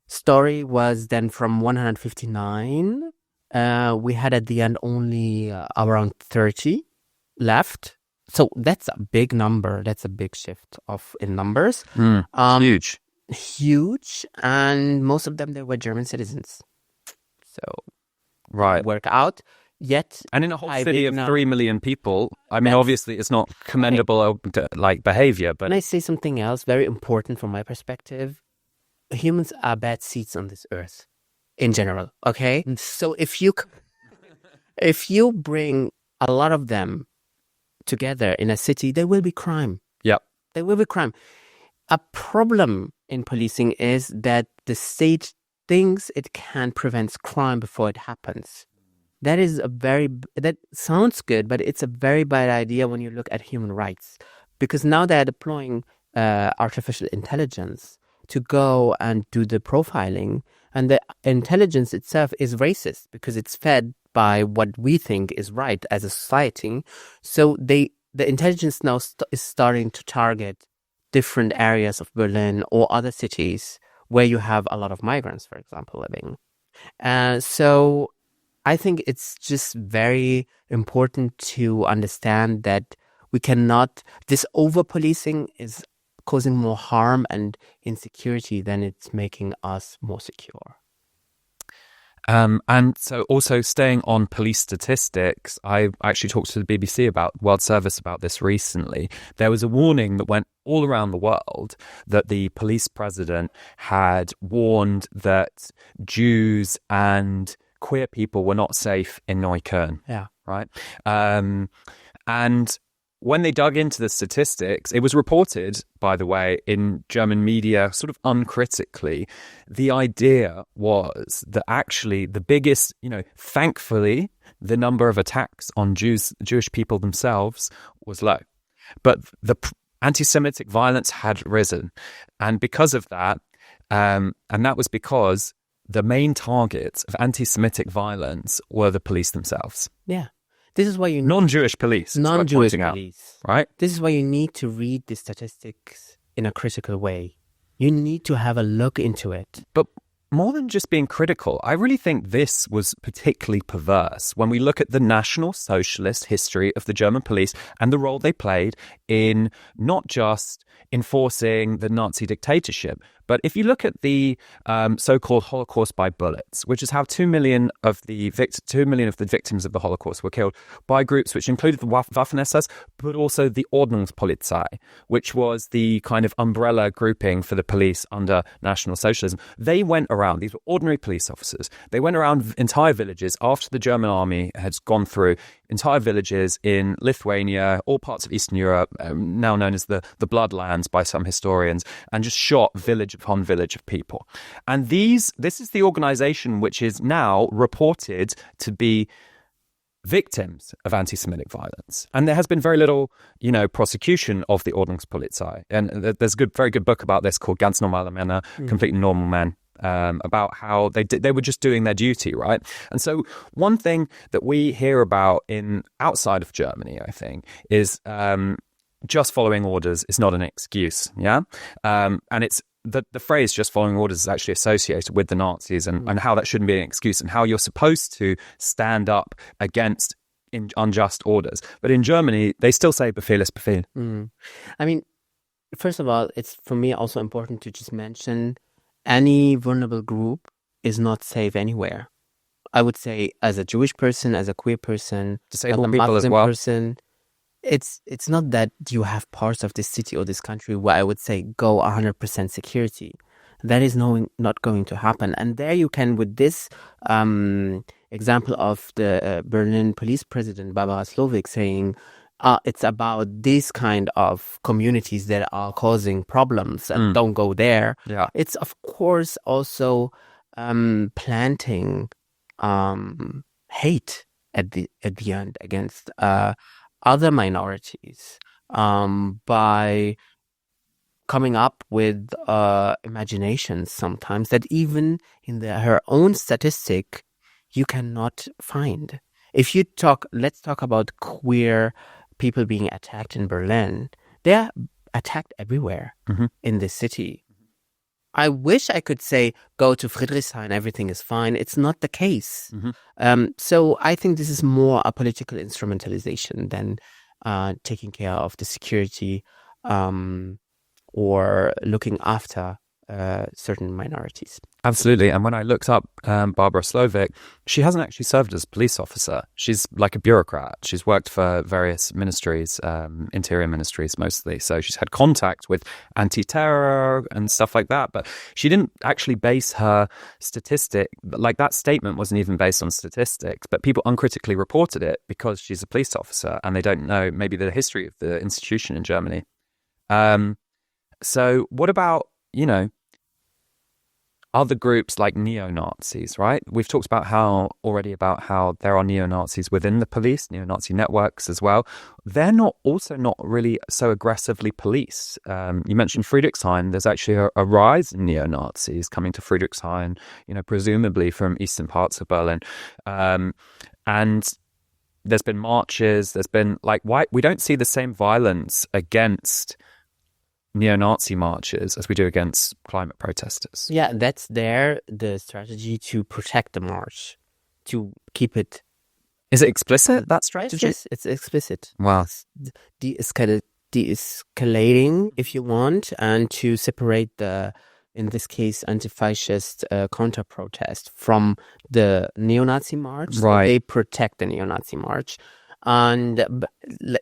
story was then from 159. We had at the end only around 30 left. So that's a big number. That's a big shift in numbers. Huge. Huge. And most of them, they were German citizens. So right, work out. Yet, and in a whole city of 3 million people, I mean, obviously it's not commendable behavior. But can I say something else very important from my perspective? Humans are bad seeds on this earth in general. Okay, so if you bring a lot of them together in a city, there will be crime. Yep, there will be crime. A problem in policing is that the state thinks it can prevent crime before it happens. That sounds good, but it's a very bad idea when you look at human rights, because now they're deploying artificial intelligence to go and do the profiling, and the intelligence itself is racist because it's fed by what we think is right as a society. So the intelligence now is starting to target different areas of Berlin or other cities where you have a lot of migrants, for example, living. So I think it's just very important to understand that this over-policing is causing more harm and insecurity than it's making us more secure. And so also staying on police statistics, I actually talked to the BBC World Service about this recently. There was a warning that went all around the world that the police president had warned that Jews and queer people were not safe in Neukölln. Yeah. Right. And when they dug into the statistics, it was reported, by the way, in German media, sort of uncritically. The idea was that actually the biggest, thankfully, the number of attacks on Jewish people themselves was low. But the anti-Semitic violence had risen. And because of that, and that was because the main targets of anti-Semitic violence were the police themselves. Yeah. This is why you non-Jewish police. Non-Jewish police. Out, right? This is why you need to read the statistics in a critical way. You need to have a look into it. But more than just being critical, I really think this was particularly perverse when we look at the National Socialist history of the German police and the role they played in not just enforcing the Nazi dictatorship, but if you look at the so-called Holocaust by bullets, which is how 2 million of the victims of the Holocaust were killed by groups which included the Waffen-SS, but also the Ordnungspolizei, which was the kind of umbrella grouping for the police under National Socialism. They went around, these were ordinary police officers, they went around entire villages after the German army had gone through entire villages in Lithuania, all parts of Eastern Europe, now known as the Bloodlands by some historians, and just shot village upon village of people. And this is the organization which is now reported to be victims of anti-Semitic violence. And there has been very little, prosecution of the Ordnungspolizei. And there's a very good book about this called Ganz normale Männer, Completely Normal Men, about how they were just doing their duty, right? And so one thing that we hear about outside of Germany, I think, is just following orders is not an excuse, yeah? And it's the phrase just following orders is actually associated with the Nazis and how that shouldn't be an excuse and how you're supposed to stand up against unjust orders. But in Germany, they still say Befehl ist Befehl. I mean, first of all, it's for me also important to just mention any vulnerable group is not safe anywhere. I would say as a Jewish person, as a queer person, disabled as a people Muslim as well. person, it's not that you have parts of this city or this country where I would say go 100% security. That is not going to happen. And there you can, with this example of the Berlin police president, Barbara Slowik, saying it's about these kind of communities that are causing problems and don't go there. Yeah. It's, of course, also planting hate at the end against other minorities by coming up with imaginations sometimes that even in her own statistic, you cannot find. Let's talk about queer people being attacked in Berlin. They are attacked everywhere in the city. I wish I could say, go to Friedrichshain, everything is fine. It's not the case. So I think this is more a political instrumentalization than taking care of the security or looking after certain minorities. Absolutely. And when I looked up Barbara Slovic, she hasn't actually served as a police officer. She's like a bureaucrat. She's worked for various ministries, interior ministries mostly. So she's had contact with anti-terror and stuff like that. But she didn't actually base her statistic, like that statement wasn't even based on statistics. But people uncritically reported it because she's a police officer and they don't know maybe the history of the institution in Germany. So what about, other groups like neo-Nazis, right? We've talked about how there are neo-Nazis within the police, neo-Nazi networks as well. They're not really so aggressively police. You mentioned Friedrichshain. There's actually a rise in neo-Nazis coming to Friedrichshain, presumably from eastern parts of Berlin. And there's been marches. There's been why we don't see the same violence against neo-Nazi marches as we do against climate protesters. Yeah, that's the strategy to protect the march, to keep it. Is it explicit, that strategy? Yes, it's explicit. Wow. It's de-escalating, if you want, and to separate in this case, anti-fascist counter-protest from the neo-Nazi march. Right. So they protect the neo-Nazi march. And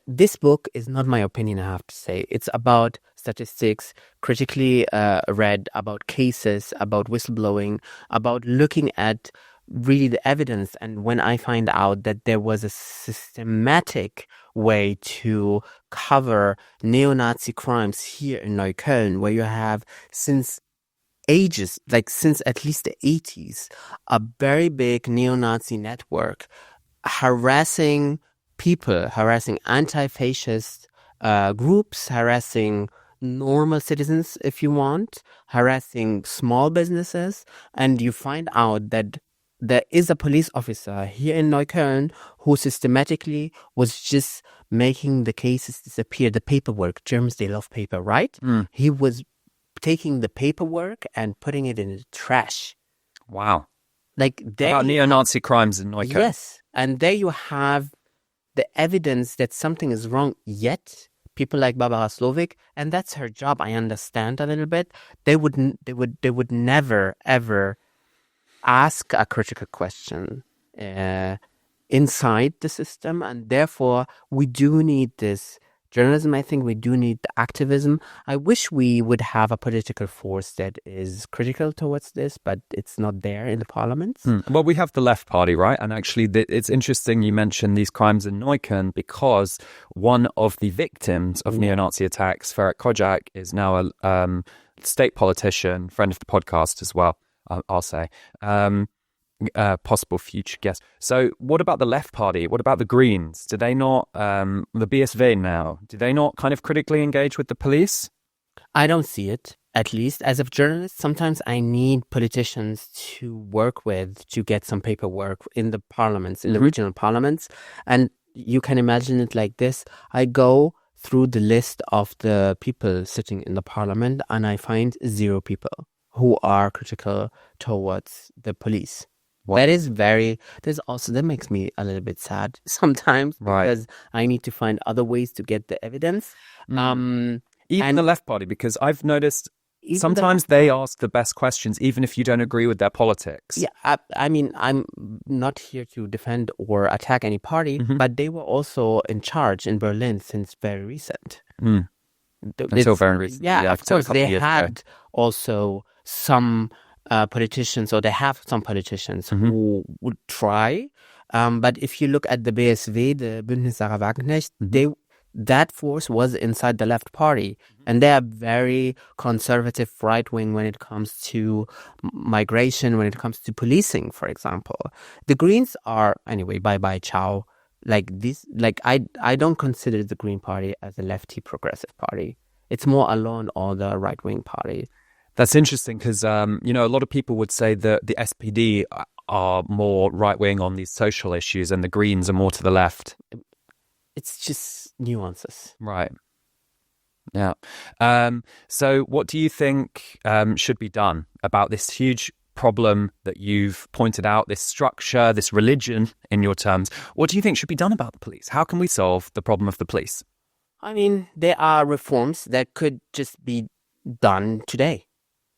this book is not my opinion, I have to say. It's about statistics, critically read, about cases, about whistleblowing, about looking at really the evidence. And when I find out that there was a systematic way to cover neo-Nazi crimes here in Neukölln, where you have since ages, since at least the 80s, a very big neo-Nazi network harassing people, harassing anti-fascist groups, harassing normal citizens, if you want, harassing small businesses, and you find out that there is a police officer here in Neukölln who systematically was just making the cases disappear, the paperwork. Germans, they love paper, right? He was taking the paperwork and putting it in the trash. Wow. About neo-Nazi crimes in Neukölln. Yes, and there you have the evidence that something is wrong, yet people like Barbara Slovic, and that's her job, I understand a little bit, they would never ever ask a critical question inside the system, and therefore we do need this journalism. I think we do need the activism. I wish we would have a political force that is critical towards this, but it's not there in the parliaments. Well, we have the Left Party, right? And actually, it's interesting you mentioned these crimes in Neukölln because one of the victims of neo-Nazi attacks, Ferit Kocak, is now a state politician, friend of the podcast as well, I'll say. Possible future guest. So what about the Left Party? What about the Greens? Do they not, the BSV now, do they not kind of critically engage with the police? I don't see it, at least. As a journalist, sometimes I need politicians to work with to get some paperwork in the parliaments, in the regional parliaments. And you can imagine it like this. I go through the list of the people sitting in the parliament and I find 0 people who are critical towards the police. What? That makes me a little bit sad sometimes, right? Because I need to find other ways to get the evidence. Even the Left Party, because I've noticed sometimes they ask the best questions, even if you don't agree with their politics. Yeah, I mean, I'm not here to defend or attack any party, but they were also in charge in Berlin since very recent. Until very recent. Yeah, of course. They had also some politicians, or they have some politicians who would try. But if you look at the BSV, the Bündnis Sarah Wagenknecht, that force was inside the Left Party. And they are very conservative, right-wing when it comes to migration, when it comes to policing, for example. The Greens are, anyway, bye-bye, ciao. I don't consider the Green Party as a lefty progressive party. It's more a law and order right-wing party. That's interesting because, a lot of people would say that the SPD are more right-wing on these social issues and the Greens are more to the left. It's just nuances. Right. Yeah. So what do you think should be done about this huge problem that you've pointed out, this structure, this religion in your terms? What do you think should be done about the police? How can we solve the problem of the police? I mean, there are reforms that could just be done today,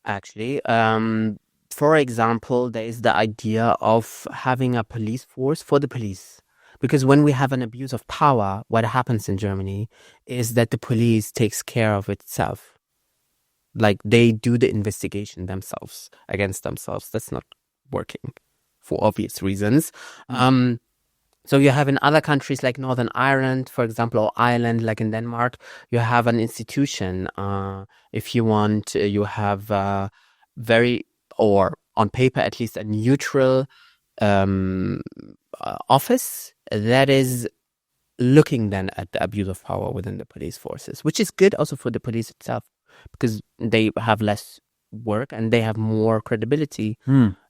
actually. For example, there is the idea of having a police force for the police. Because when we have an abuse of power, what happens in Germany is that the police takes care of itself. Like they do the investigation themselves against themselves. That's not working for obvious reasons. So you have in other countries like Northern Ireland, for example, or Ireland, like in Denmark, you have an institution. If you want, you have or on paper at least, a neutral office that is looking then at the abuse of power within the police forces, which is good also for the police itself, because they have less work and they have more credibility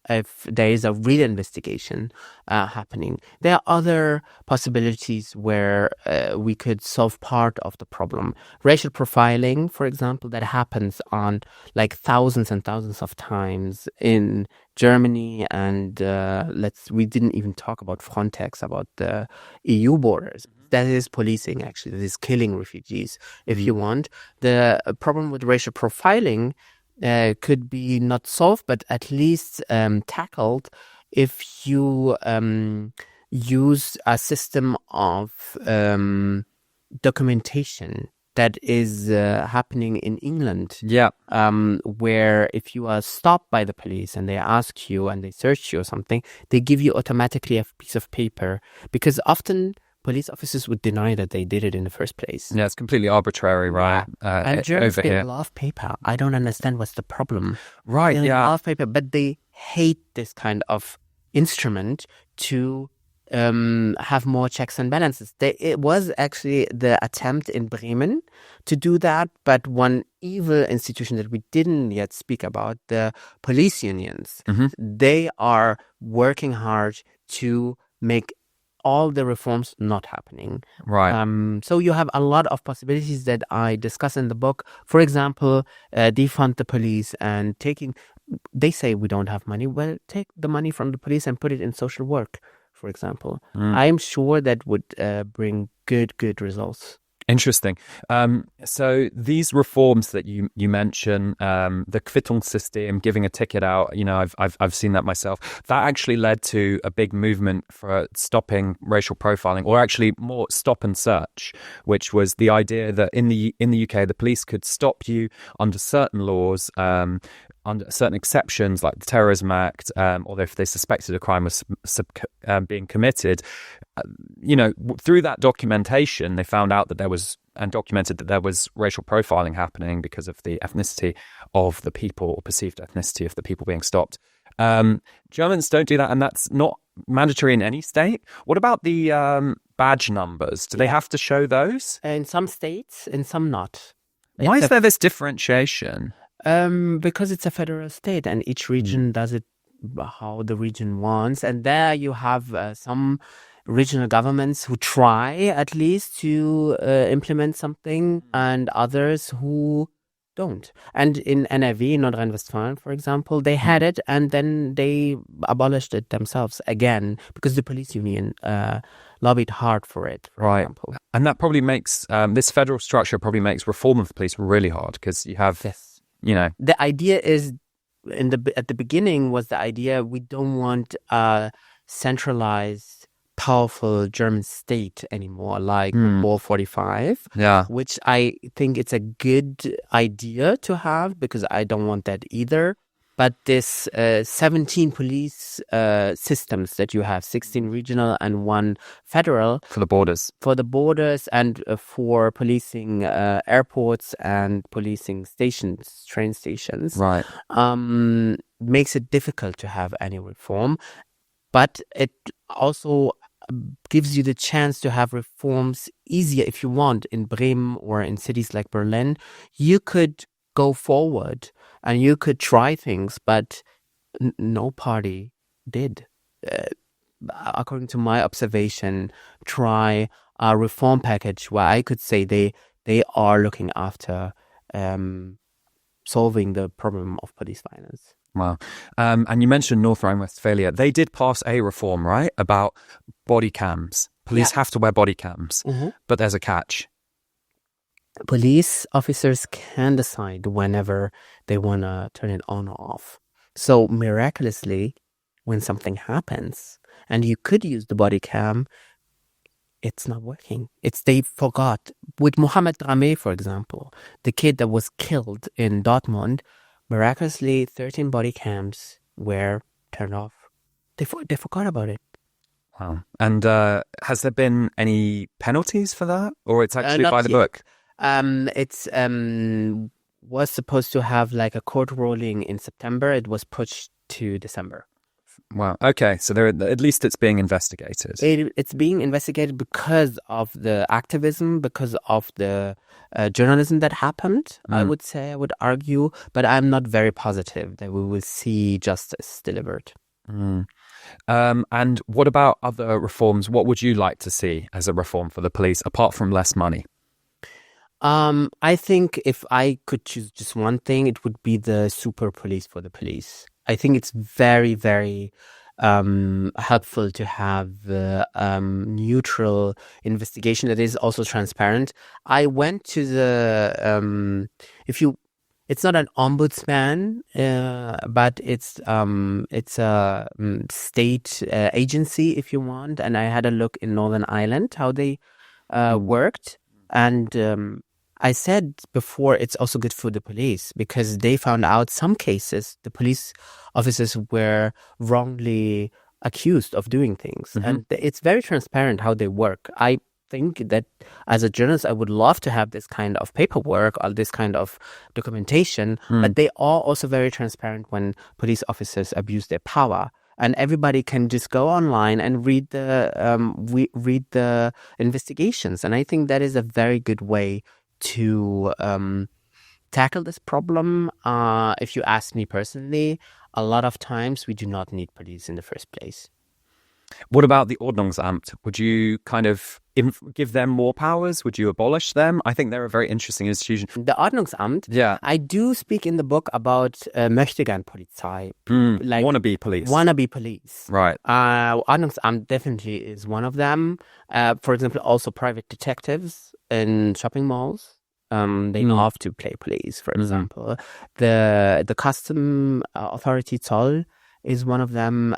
if there is a real investigation happening. There are other possibilities where we could solve part of the problem. Racial profiling, for example, that happens on like thousands and thousands of times in Germany, and we didn't even talk about Frontex, about the EU borders. That is policing, actually. That is killing refugees, if you want. The problem with racial profiling could be not solved, but at least tackled if you use a system of documentation that is happening in England. Yeah. Where if you are stopped by the police and they ask you and they search you or something, they give you automatically a piece of paper, because often police officers would deny that they did it in the first place. Yeah, it's completely arbitrary, right? And Germans over get here. a lot of paper. I don't understand what's the problem. Right, They get yeah. a lot of paper, but they hate this kind of instrument to have more checks and balances. It was actually the attempt in Bremen to do that, but one evil institution that we didn't yet speak about, the police unions, they are working hard to make all the reforms not happening. Right. So you have a lot of possibilities that I discuss in the book. For example, defund the police and they say we don't have money. Well, take the money from the police and put it in social work, for example. I'm sure that would bring good results. Interesting. So these reforms that you mention, the Quittungssystem, giving a ticket out, I've seen that myself. That actually led to a big movement for stopping racial profiling, or actually more stop and search, which was the idea that in the UK the police could stop you under certain laws, under certain exceptions like the Terrorism Act, or if they suspected a crime was being committed. Through that documentation, they found out that there was, and documented that there was racial profiling happening because of the ethnicity of the people, or perceived ethnicity of the people being stopped. Germans don't do that, and that's not mandatory in any state. What about the badge numbers? Do they have to show those? In some states, in some not. Why is there this differentiation? Because it's a federal state and each region does it how the region wants. And there you have some regional governments who try at least to implement something, and others who don't. And in NRW, North Rhine-Westphalia, for example, they had it and then they abolished it themselves again because the police union lobbied hard for it, for example. And that probably makes, this federal structure probably makes reform of the police really hard, because you have... Yes. The idea is at the beginning was the idea we don't want a centralized, powerful German state anymore, like Wall 45. Yeah, which I think it's a good idea to have, because I don't want that either. But this 17 police systems that you have, 16 regional and 1 federal. for the borders. For the borders and for policing airports and policing stations, train stations. Right. Makes it difficult to have any reform. But it also gives you the chance to have reforms easier if you want. In Bremen or in cities like Berlin, you could go forward and you could try things, but no party did. according to my observation, try a reform package where I could say they are looking after solving the problem of police violence. Wow. And you mentioned North Rhine-Westphalia. They did pass a reform, right, about body cams. Police have to wear body cams, but there's a catch. Police officers can decide whenever they want to turn it on or off. So miraculously, when something happens and you could use the body cam, it's not working. They forgot. With Mohamed Amjahid, for example, the kid that was killed in Dortmund, miraculously 13 body cams were turned off. They forgot about it. Wow. And has there been any penalties for that? Or it's actually by the book? It's was supposed to have like a court ruling in September. It was pushed to December. Wow. Okay. So at least it's being investigated. It's being investigated because of the activism, because of the journalism that happened, I would argue. But I'm not very positive that we will see justice delivered. And what about other reforms? What would you like to see as a reform for the police, apart from less money? I think if I could choose just one thing, it would be the super police for the police. I think it's very, very helpful to have neutral investigation that is also transparent. I went to the it's not an ombudsman, but it's a state agency, if you want. And I had a look in Northern Ireland how they worked, and I said before, it's also good for the police because they found out some cases the police officers were wrongly accused of doing things. And it's very transparent how they work. I think that as a journalist, I would love to have this kind of paperwork or this kind of documentation, but they are also very transparent when police officers abuse their power. And everybody can just go online and read the investigations. And I think that is a very good way to tackle this problem. If you ask me personally, a lot of times we do not need police in the first place. What about the Ordnungsamt? Would you kind of give them more powers? Would you abolish them? I think they're a very interesting institution. The Ordnungsamt, I do speak in the book about Möchtegern-Polizei. Like wannabe police. Wannabe police. Right. Ordnungsamt definitely is one of them. For example, also private detectives in shopping malls. They love to play police, for example. The custom authority Zoll is one of them.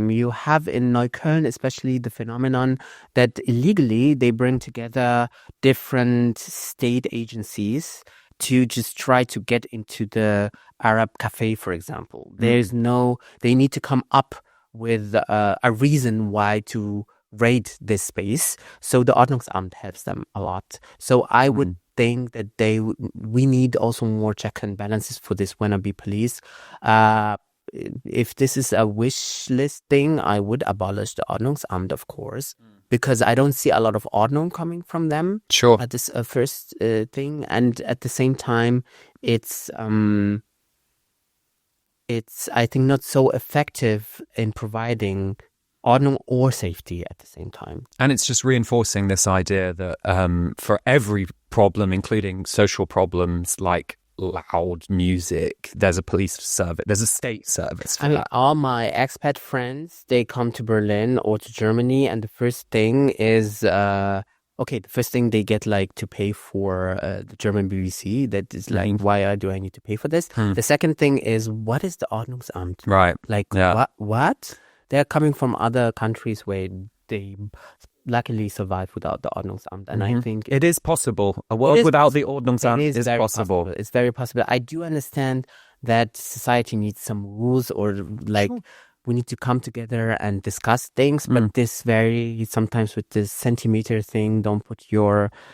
You have in Neukölln especially the phenomenon that illegally they bring together different state agencies to just try to get into the Arab cafe, for example. They need to come up with a reason why to raid this space. So the Ordnungsamt helps them a lot. So I would think that we need also more check and balances for this wannabe police. If this is a wish list thing, I would abolish the Ordnungsamt, of course, because I don't see a lot of Ordnung coming from them. Sure. At this first thing, and at the same time, it's I think not so effective in providing Ordnung or safety at the same time. And it's just reinforcing this idea that for every problem, including social problems like loud music, there's a police service, there's a state service for that. All my expat friends, they come to Berlin or to Germany, and the first thing is the first thing they get like to pay for the German BBC. That is like, why do I need to pay for this? The second thing is, what is the Ordnungsamt? Right. Like, what? They're coming from other countries where they luckily survive without the Ordnungsamt. And I think it is possible. A world without the Ordnungsamt is possible. It's very possible. I do understand that society needs some rules, or like we need to come together and discuss things, but this very sometimes with this centimeter thing, don't put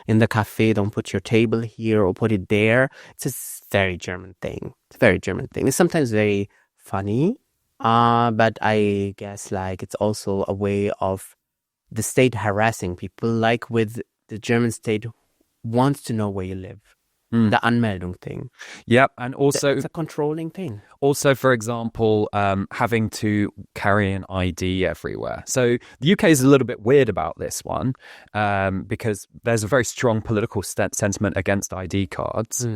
in the cafe, don't put your table here or put it there. It's a very German thing. It's sometimes very funny, but I guess like it's also a way of the state harassing people, like with the German state wants to know where you live. The Anmeldung thing. Yeah, and also It's a controlling thing. Also, for example, having to carry an ID everywhere. So the UK is a little bit weird about this one because there's a very strong political sentiment against ID cards,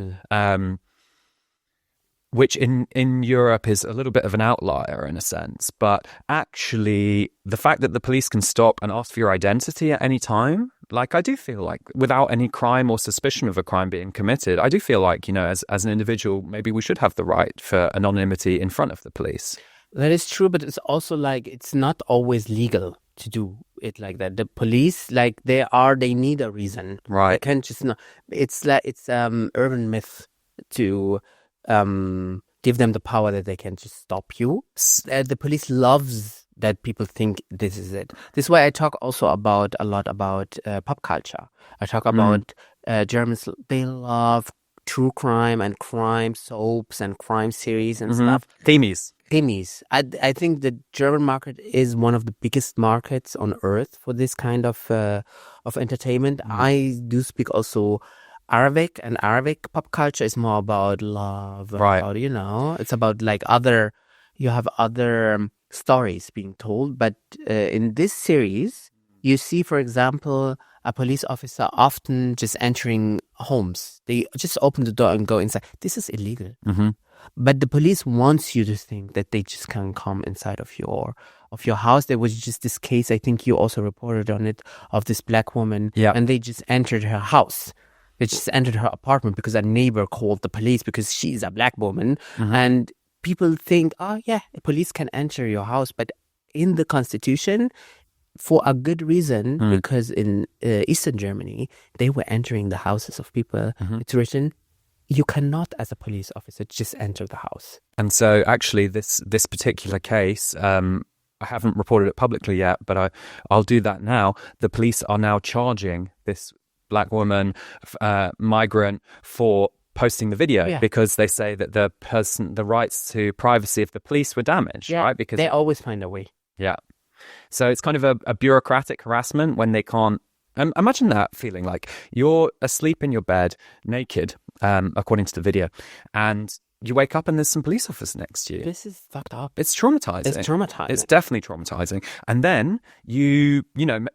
which in Europe is a little bit of an outlier in a sense. But actually, the fact that the police can stop and ask for your identity at any time, like I do feel like without any crime or suspicion of a crime being committed, I do feel like, as an individual, maybe we should have the right for anonymity in front of the police. That is true, but it's also like it's not always legal to do it like that. The police, like they need a reason. Right. They can't just not. It's like it's urban myth to give them the power that they can just stop you. The police loves that people think this is it. This is why I talk also a lot about pop culture. I talk about Germans. They love true crime and crime soaps and crime series and stuff. Themies. I think the German market is one of the biggest markets on earth for this kind of entertainment. I do speak also Arabic, and Arabic pop culture is more about love. Right. About, it's about like you have other stories being told. But in this series, you see, for example, a police officer often just entering homes. They just open the door and go inside. This is illegal. But the police wants you to think that they just can come inside of your house. There was just this case, I think you also reported on it, of this black woman. Yeah. And they just entered her house. They just entered her apartment because a neighbor called the police because she's a black woman. And people think, oh yeah, police can enter your house. But in the constitution, for a good reason, because in Eastern Germany, they were entering the houses of people. It's written, you cannot, as a police officer, just enter the house. And so actually this particular case, I haven't reported it publicly yet, but I'll do that now. The police are now charging this black woman, migrant, for posting the video because they say that the rights to privacy of the police were damaged, right? Because they always find a way. Yeah. So it's kind of a bureaucratic harassment when they can't. Imagine that feeling like you're asleep in your bed, naked, according to the video, and you wake up and there's some police officers next to you. This is fucked up. It's traumatizing. It's definitely traumatizing. And then you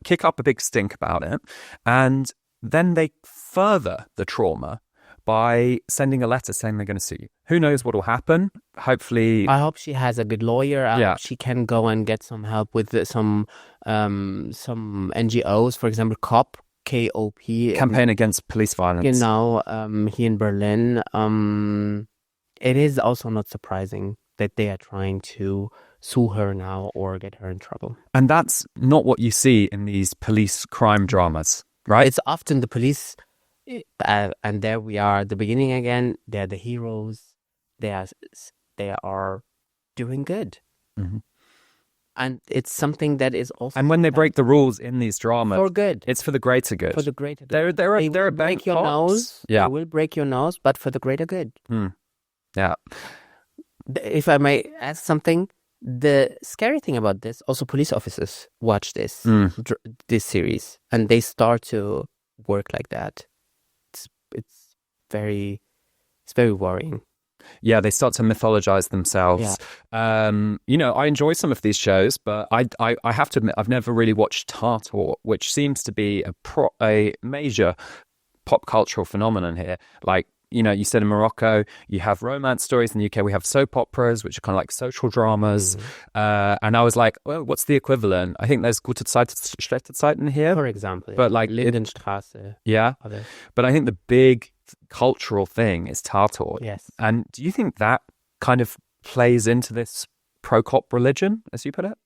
kick up a big stink about it, and then they further the trauma by sending a letter saying they're going to sue you. Who knows what will happen? Hopefully, I hope she has a good lawyer. I hope she can go and get some help with some NGOs, for example, KOP, K-O-P, Campaign Against Police Violence. Here in Berlin. It is also not surprising that they are trying to sue her now or get her in trouble. And that's not what you see in these police crime dramas, right? It's often the police, and there we are at the beginning again. They're the heroes. They are doing good. And it's something that is also... And when they break the rules in these dramas... For good. It's for the greater good. For the greater good. They're break your nose. Yeah. They will break your nose, but for the greater good. Yeah. If I may ask something, the scary thing about this, also police officers watch this series, and they start to work like that. It's very worrying. Yeah, they start to mythologize themselves. Yeah. I enjoy some of these shows, but I have to admit, I've never really watched Tartor, which seems to be a major pop cultural phenomenon here. Like, you said in Morocco, you have romance stories. In the UK, we have soap operas, which are kind of like social dramas. And I was like, well, what's the equivalent? I think there's Gute Zeit, Schlechte Zeiten here. For example. But like Lindenstraße. Yeah. But I think the big cultural thing is Tartor. Yes. And do you think that kind of plays into this pro-cop religion, as you put it?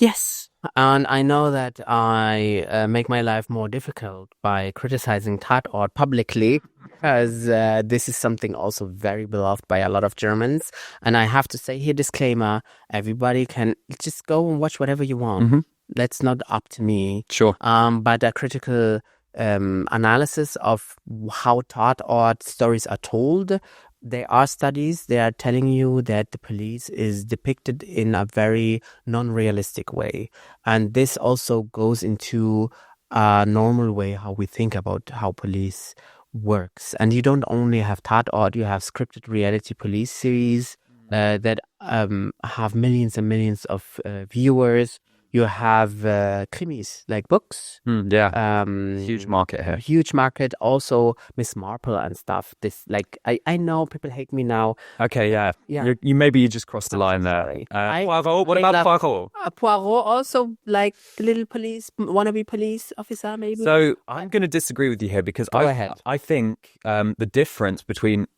Yes. And I know that I make my life more difficult by criticizing Tatort publicly, because this is something also very beloved by a lot of Germans. And I have to say here, disclaimer, everybody can just go and watch whatever you want. That's not up to me. Sure. But a critical analysis of how Tatort stories are told. There are studies, they are telling you that the police is depicted in a very non-realistic way. And this also goes into a normal way how we think about how police works. And you don't only have Tatort, you have scripted reality police series that have millions and millions of viewers. You have krimis, like books. Huge market here. Huge market. Also, Miss Marple and stuff. This, like, I know people hate me now. Okay, yeah. You just crossed the line there. Poirot, what about Poirot? Poirot also, like the little wannabe police officer, maybe. So I'm going to disagree with you here because I think the difference between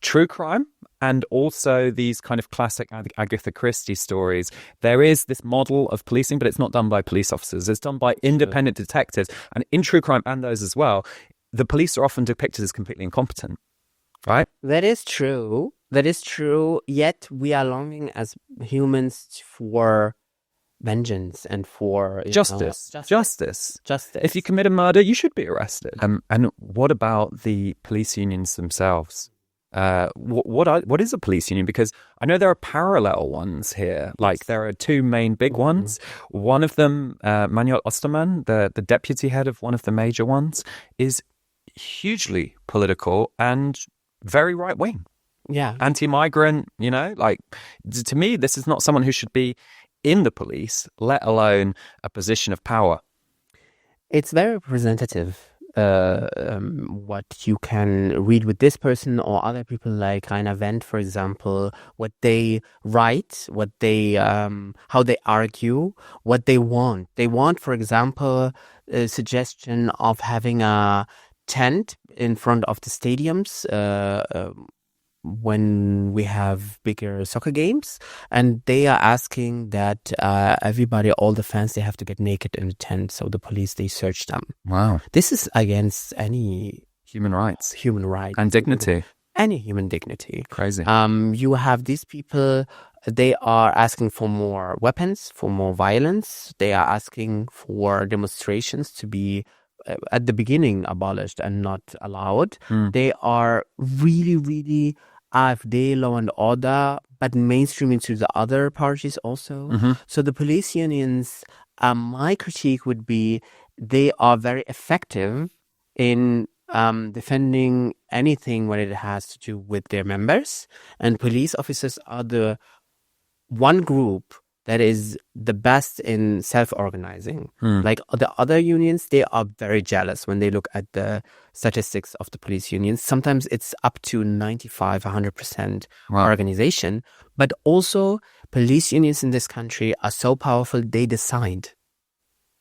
true crime and also these kind of classic Agatha Christie stories, there is this model of policing, but it's not done by police officers. It's done by independent detectives. And in true crime and those as well, the police are often depicted as completely incompetent, right? That is true. Yet we are longing as humans for vengeance and for justice. If you commit a murder, you should be arrested. And what about the police unions themselves? What is a police union? Because I know there are parallel ones here. Like there are two main big ones. One of them, Manuel Ostermann, the deputy head of one of the major ones, is hugely political and very right wing. Yeah, anti-migrant. Like to me, this is not someone who should be in the police, let alone a position of power. It's very representative. What you can read with this person or other people like Rainer Wendt, for example, what they write, what they how they argue, what they want. They want, for example, a suggestion of having a tent in front of the stadiums when we have bigger soccer games, and they are asking that everybody, all the fans, they have to get naked in the tent, so the police, they search them. Wow. This is against any human rights and dignity, any human dignity. Crazy. You have these people, they are asking for more weapons, for more violence. They are asking for demonstrations to be at the beginning abolished and not allowed. They are really, really AfD, law and order, but mainstreaming to the other parties also. So the police unions, my critique would be they are very effective in defending anything when it has to do with their members. And police officers are the one group that is the best in self-organizing. Like the other unions, they are very jealous when they look at the statistics of the police unions. Sometimes it's up to 95, 100% organization. But also, police unions in this country are so powerful, they decide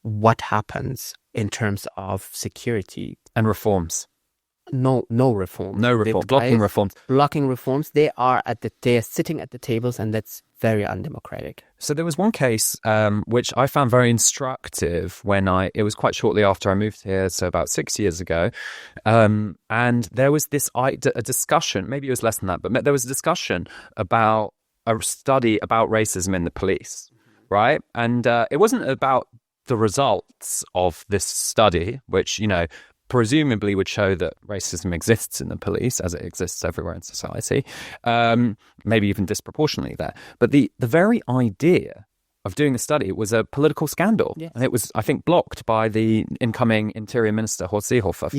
what happens in terms of security. And reforms. No reform. Blocking reforms. They are sitting at the tables, and that's very undemocratic. So there was one case which I found very instructive it was quite shortly after I moved here, so about 6 years ago, and there was a discussion, maybe it was less than that, but there was a discussion about a study about racism in the police, right? And it wasn't about the results of this study, which, presumably would show that racism exists in the police as it exists everywhere in society, maybe even disproportionately there. But the very idea of doing the study was a political scandal. Yes. And it was, I think, blocked by the incoming Interior Minister, Horst Seehofer.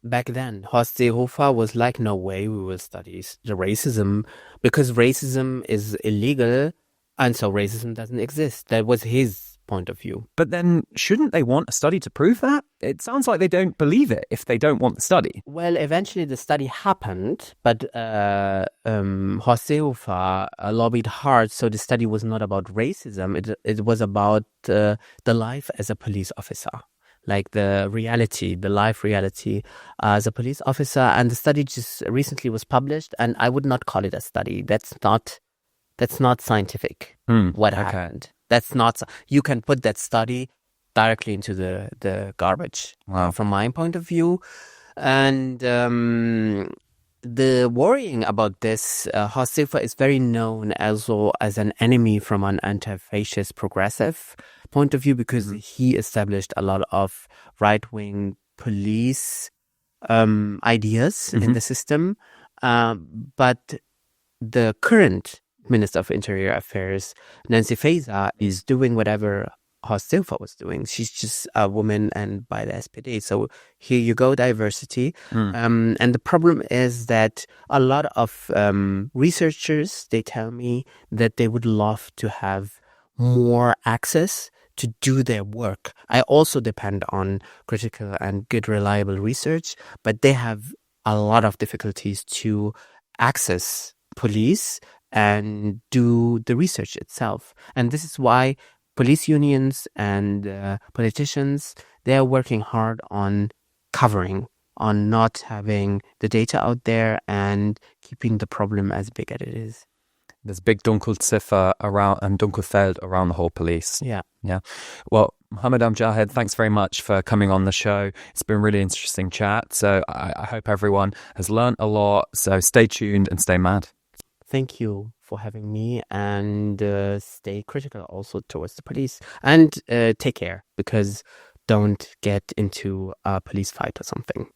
Back then, Horst Seehofer was like, no way we will study the racism, because racism is illegal, and so racism doesn't exist. That was his point of view. But then shouldn't they want a study to prove that? It sounds like they don't believe it if they don't want the study. Well, eventually the study happened, but Horst Seehofer lobbied hard, so the study was not about racism. It was about the life as a police officer, like the life reality as a police officer. And the study just recently was published, and I would not call it a study. That's not scientific. What happened? That's not. You can put that study directly into the garbage. Wow. From my point of view, and the worrying about this, Horst Seehofer is very known also as an enemy from an anti-fascist progressive point of view, because he established a lot of right-wing police ideas in the system. But the current Minister of Interior Affairs, Nancy Faeser, is doing whatever Horst Seehofer was doing. She's just a woman and by the SPD. So here you go, diversity. And the problem is that a lot of researchers, they tell me that they would love to have more access to do their work. I also depend on critical and good, reliable research, but they have a lot of difficulties to access police and do the research itself. And this is why police unions and politicians, they're working hard on covering, on not having the data out there and keeping the problem as big as it is. There's big Dunkelziffer around and Dunkelfeld around the whole police. Yeah. Well, Mohamed Amjahid, thanks very much for coming on the show. It's been a really interesting chat. So I hope everyone has learned a lot. So stay tuned and stay mad. Thank you for having me, and stay critical also towards the police, and take care, because don't get into a police fight or something.